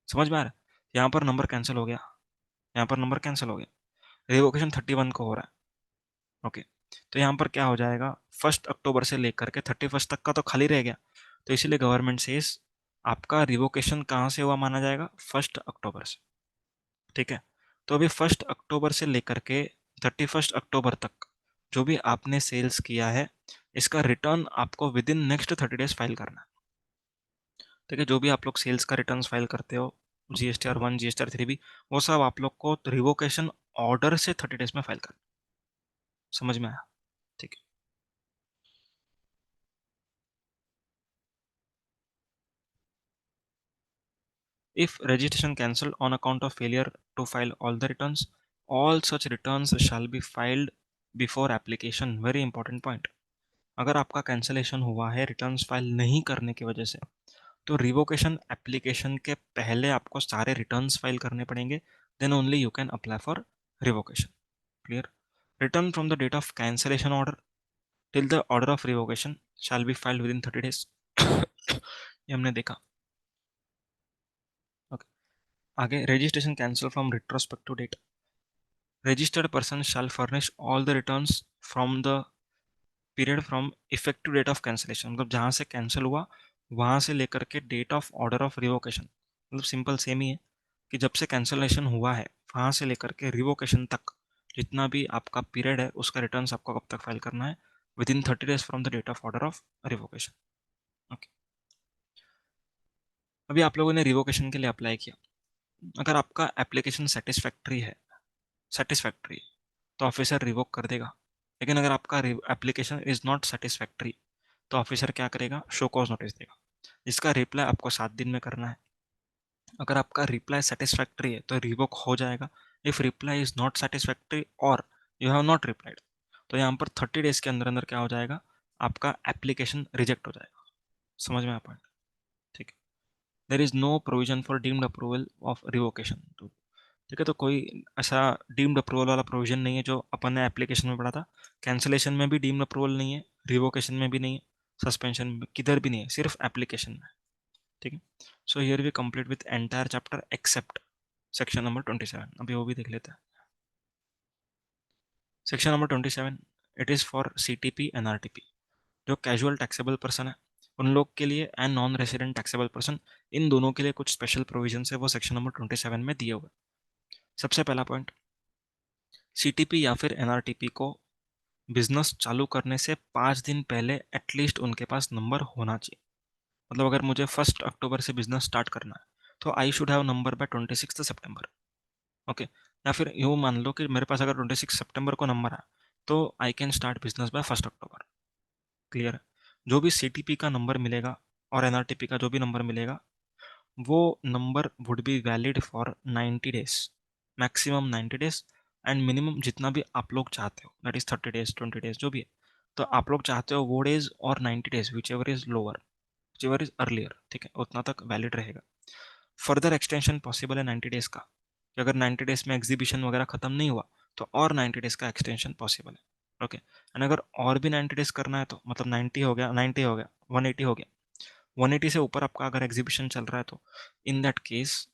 समझ में आ रहा है। यहाँ पर नंबर कैंसिल हो गया, यहाँ पर नंबर कैंसिल हो गया, रिवोकेशन 31 को हो रहा है। ओके, तो यहाँ पर क्या हो जाएगा, 1 अक्टूबर से लेकर के 31 तक का तो खाली रह गया। तो इसीलिए गवर्नमेंट से आपका रिवोकेशन कहाँ से हुआ माना जाएगा, 1 अक्टूबर से। ठीक है, तो अभी 1 अक्टूबर से लेकर के 31 अक्टूबर तक जो भी आपने सेल्स किया है इसका रिटर्न आपको with in next 30 days file करना है। ठीक है, जो भी आप लोग सेल्स का रिटर्न फाइल करते हो, GSTR 1 GSTR 3B, वो सब आप लोग को रिवोकेशन ऑर्डर से 30 डेज में फाइल करना। समझ में आया। ठीक है। If registration cancelled on account of failure to file all the returns, all such returns shall be filed before application. Very important point. अगर आपका कैंसलेशन हुआ है रिटर्न्स फाइल नहीं करने की वजह से, तो रिवोकेशन एप्लीकेशन के पहले आपको सारे रिटर्न्स फाइल करने पड़ेंगे, then only you can apply for revocation. Clear. Return from the date of cancellation order till the order of revocation shall be filed within 30 days. ये हमने देखा। ओके, आगे registration cancel from retrospective date, registered person shall furnish all the returns from the period from effective date of cancellation, मतलब जहाँ से cancel हुआ वहाँ से लेकर के date of order of revocation. मतलब सिंपल सेम ही है कि जब से कैंसिलेशन हुआ है वहाँ से लेकर के रिवोकेशन तक जितना भी आपका पीरियड है उसका रिटर्न्स आपको कब तक फाइल करना है, within 30 days from the date of order of revocation. Okay, अभी आप लोगों ने रिवोकेशन के लिए अप्लाई किया, अगर आपका एप्लीकेशन सेटिस्फैक्ट्री तो ऑफिसर रिवोक कर देगा। लेकिन अगर आपका एप्लीकेशन इज नॉट सेटिस्फैक्ट्री तो ऑफिसर क्या करेगा, शो कॉज नोटिस देगा, जिसका रिप्लाई आपको 7 दिन में करना है। अगर आपका रिप्लाई सेटिस्फैक्ट्री है तो रिवोक हो जाएगा। If reply is not satisfactory और यू हैव नॉट रिप्लाइड तो यहाँ पर 30 डेज के अंदर अंदर क्या हो जाएगा, आपका एप्लीकेशन रिजेक्ट हो जाएगा। समझ में आ पाए? ठीक है। There is no provision for deemed approval of revocation. ठीक है, तो कोई ऐसा डीम्ड अप्रूवल वाला प्रोविजन नहीं है जो अपन ने एप्लीकेशन में पढ़ा था। कैंसिलेशन में भी डीम्ड अप्रूवल नहीं है, रिवोकेशन में भी नहीं है, सस्पेंशन में किधर भी नहीं है, सिर्फ एप्लीकेशन में। ठीक है। So here we complete with entire chapter except section number 27। अभी वो भी देख लेते हैं। Section number 27, it is for CTP NRTP। जो कैजुअल टैक्सेबल पर्सन है उन लोग के लिए and non resident taxable person, इन दोनों के लिए कुछ स्पेशल प्रोविजन है, वो सेक्शन नंबर 27 में दिए हुए। सबसे पहला पॉइंट, CTP या फिर NRTP को बिजनेस चालू करने से 5 दिन पहले एटलीस्ट उनके पास नंबर होना चाहिए। मतलब अगर मुझे 1 अक्टूबर से बिजनेस स्टार्ट करना है तो I should have number by 26 September. Okay. या फिर यूँ मान लो कि मेरे पास अगर 26 सितंबर को नंबर आया तो I can start business by 1 October. Clear है? जो भी CTP का नंबर मिलेगा और NRTP का जो भी नंबर मिलेगा वो number would be valid for 90 days, maximum 90 days, and minimum जितना भी आप लोग चाहते हो, दैट इज 30 डेज 20 डेज जो भी है। तो आप लोग चाहते हो वो डेज और 90 days, which ever is lower, which ever is earlier, ठीक है, उतना तक वैलिड रहेगा। फर्दर एक्सटेंशन पॉसिबल है 90 डेज का, कि अगर 90 डेज में एग्जीबिशन वगैरह खत्म नहीं हुआ तो और 90 डेज का एक्सटेंशन पॉसिबल है। ओके। एंड अगर और भी 90 डेज करना है तो मतलब 90 हो गया, 90 हो गया, 180 हो गया, 180 से ऊपर आपका अगर एग्जीबिशन चल रहा है तो इन दैट केस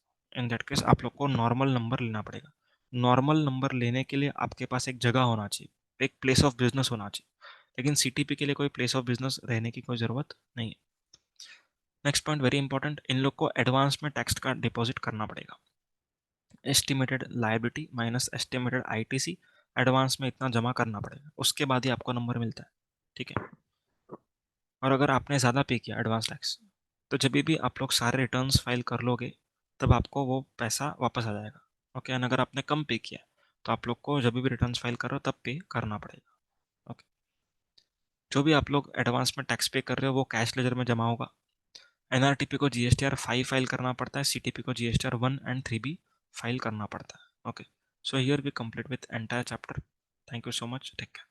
आप लोग को नॉर्मल नंबर लेना पड़ेगा। नॉर्मल नंबर लेने के लिए आपके पास एक जगह होना चाहिए, एक प्लेस ऑफ बिजनेस होना चाहिए। लेकिन CTP के लिए कोई प्लेस ऑफ बिजनेस रहने की कोई ज़रूरत नहीं है। नेक्स्ट पॉइंट वेरी इंपॉर्टेंट, इन लोग को एडवांस में टैक्स का डिपॉजिट करना पड़ेगा। Estimated liability minus estimated ITC, advance में इतना जमा करना पड़ेगा, उसके बाद ही आपको नंबर मिलता है। ठीक है। और अगर आपने ज़्यादा पे किया एडवांस टैक्स तो जब भी आप लोग सारे रिटर्न्स फाइल कर लोगे तब आपको वो पैसा वापस आ जाएगा। ओके। एंड अगर आपने कम पे किया तो आप लोग को जब भी रिटर्न्स फाइल करो तब पे करना पड़ेगा। ओके। जो भी आप लोग एडवांस में टैक्स पे कर रहे हो वो कैश लेजर में जमा होगा। NRTP को GSTR 5 फाइल करना पड़ता है, CTP को GSTR 1 एंड 3 भी फाइल करना पड़ता है। Okay. So here we complete with entire chapter. Thank you so much, take care.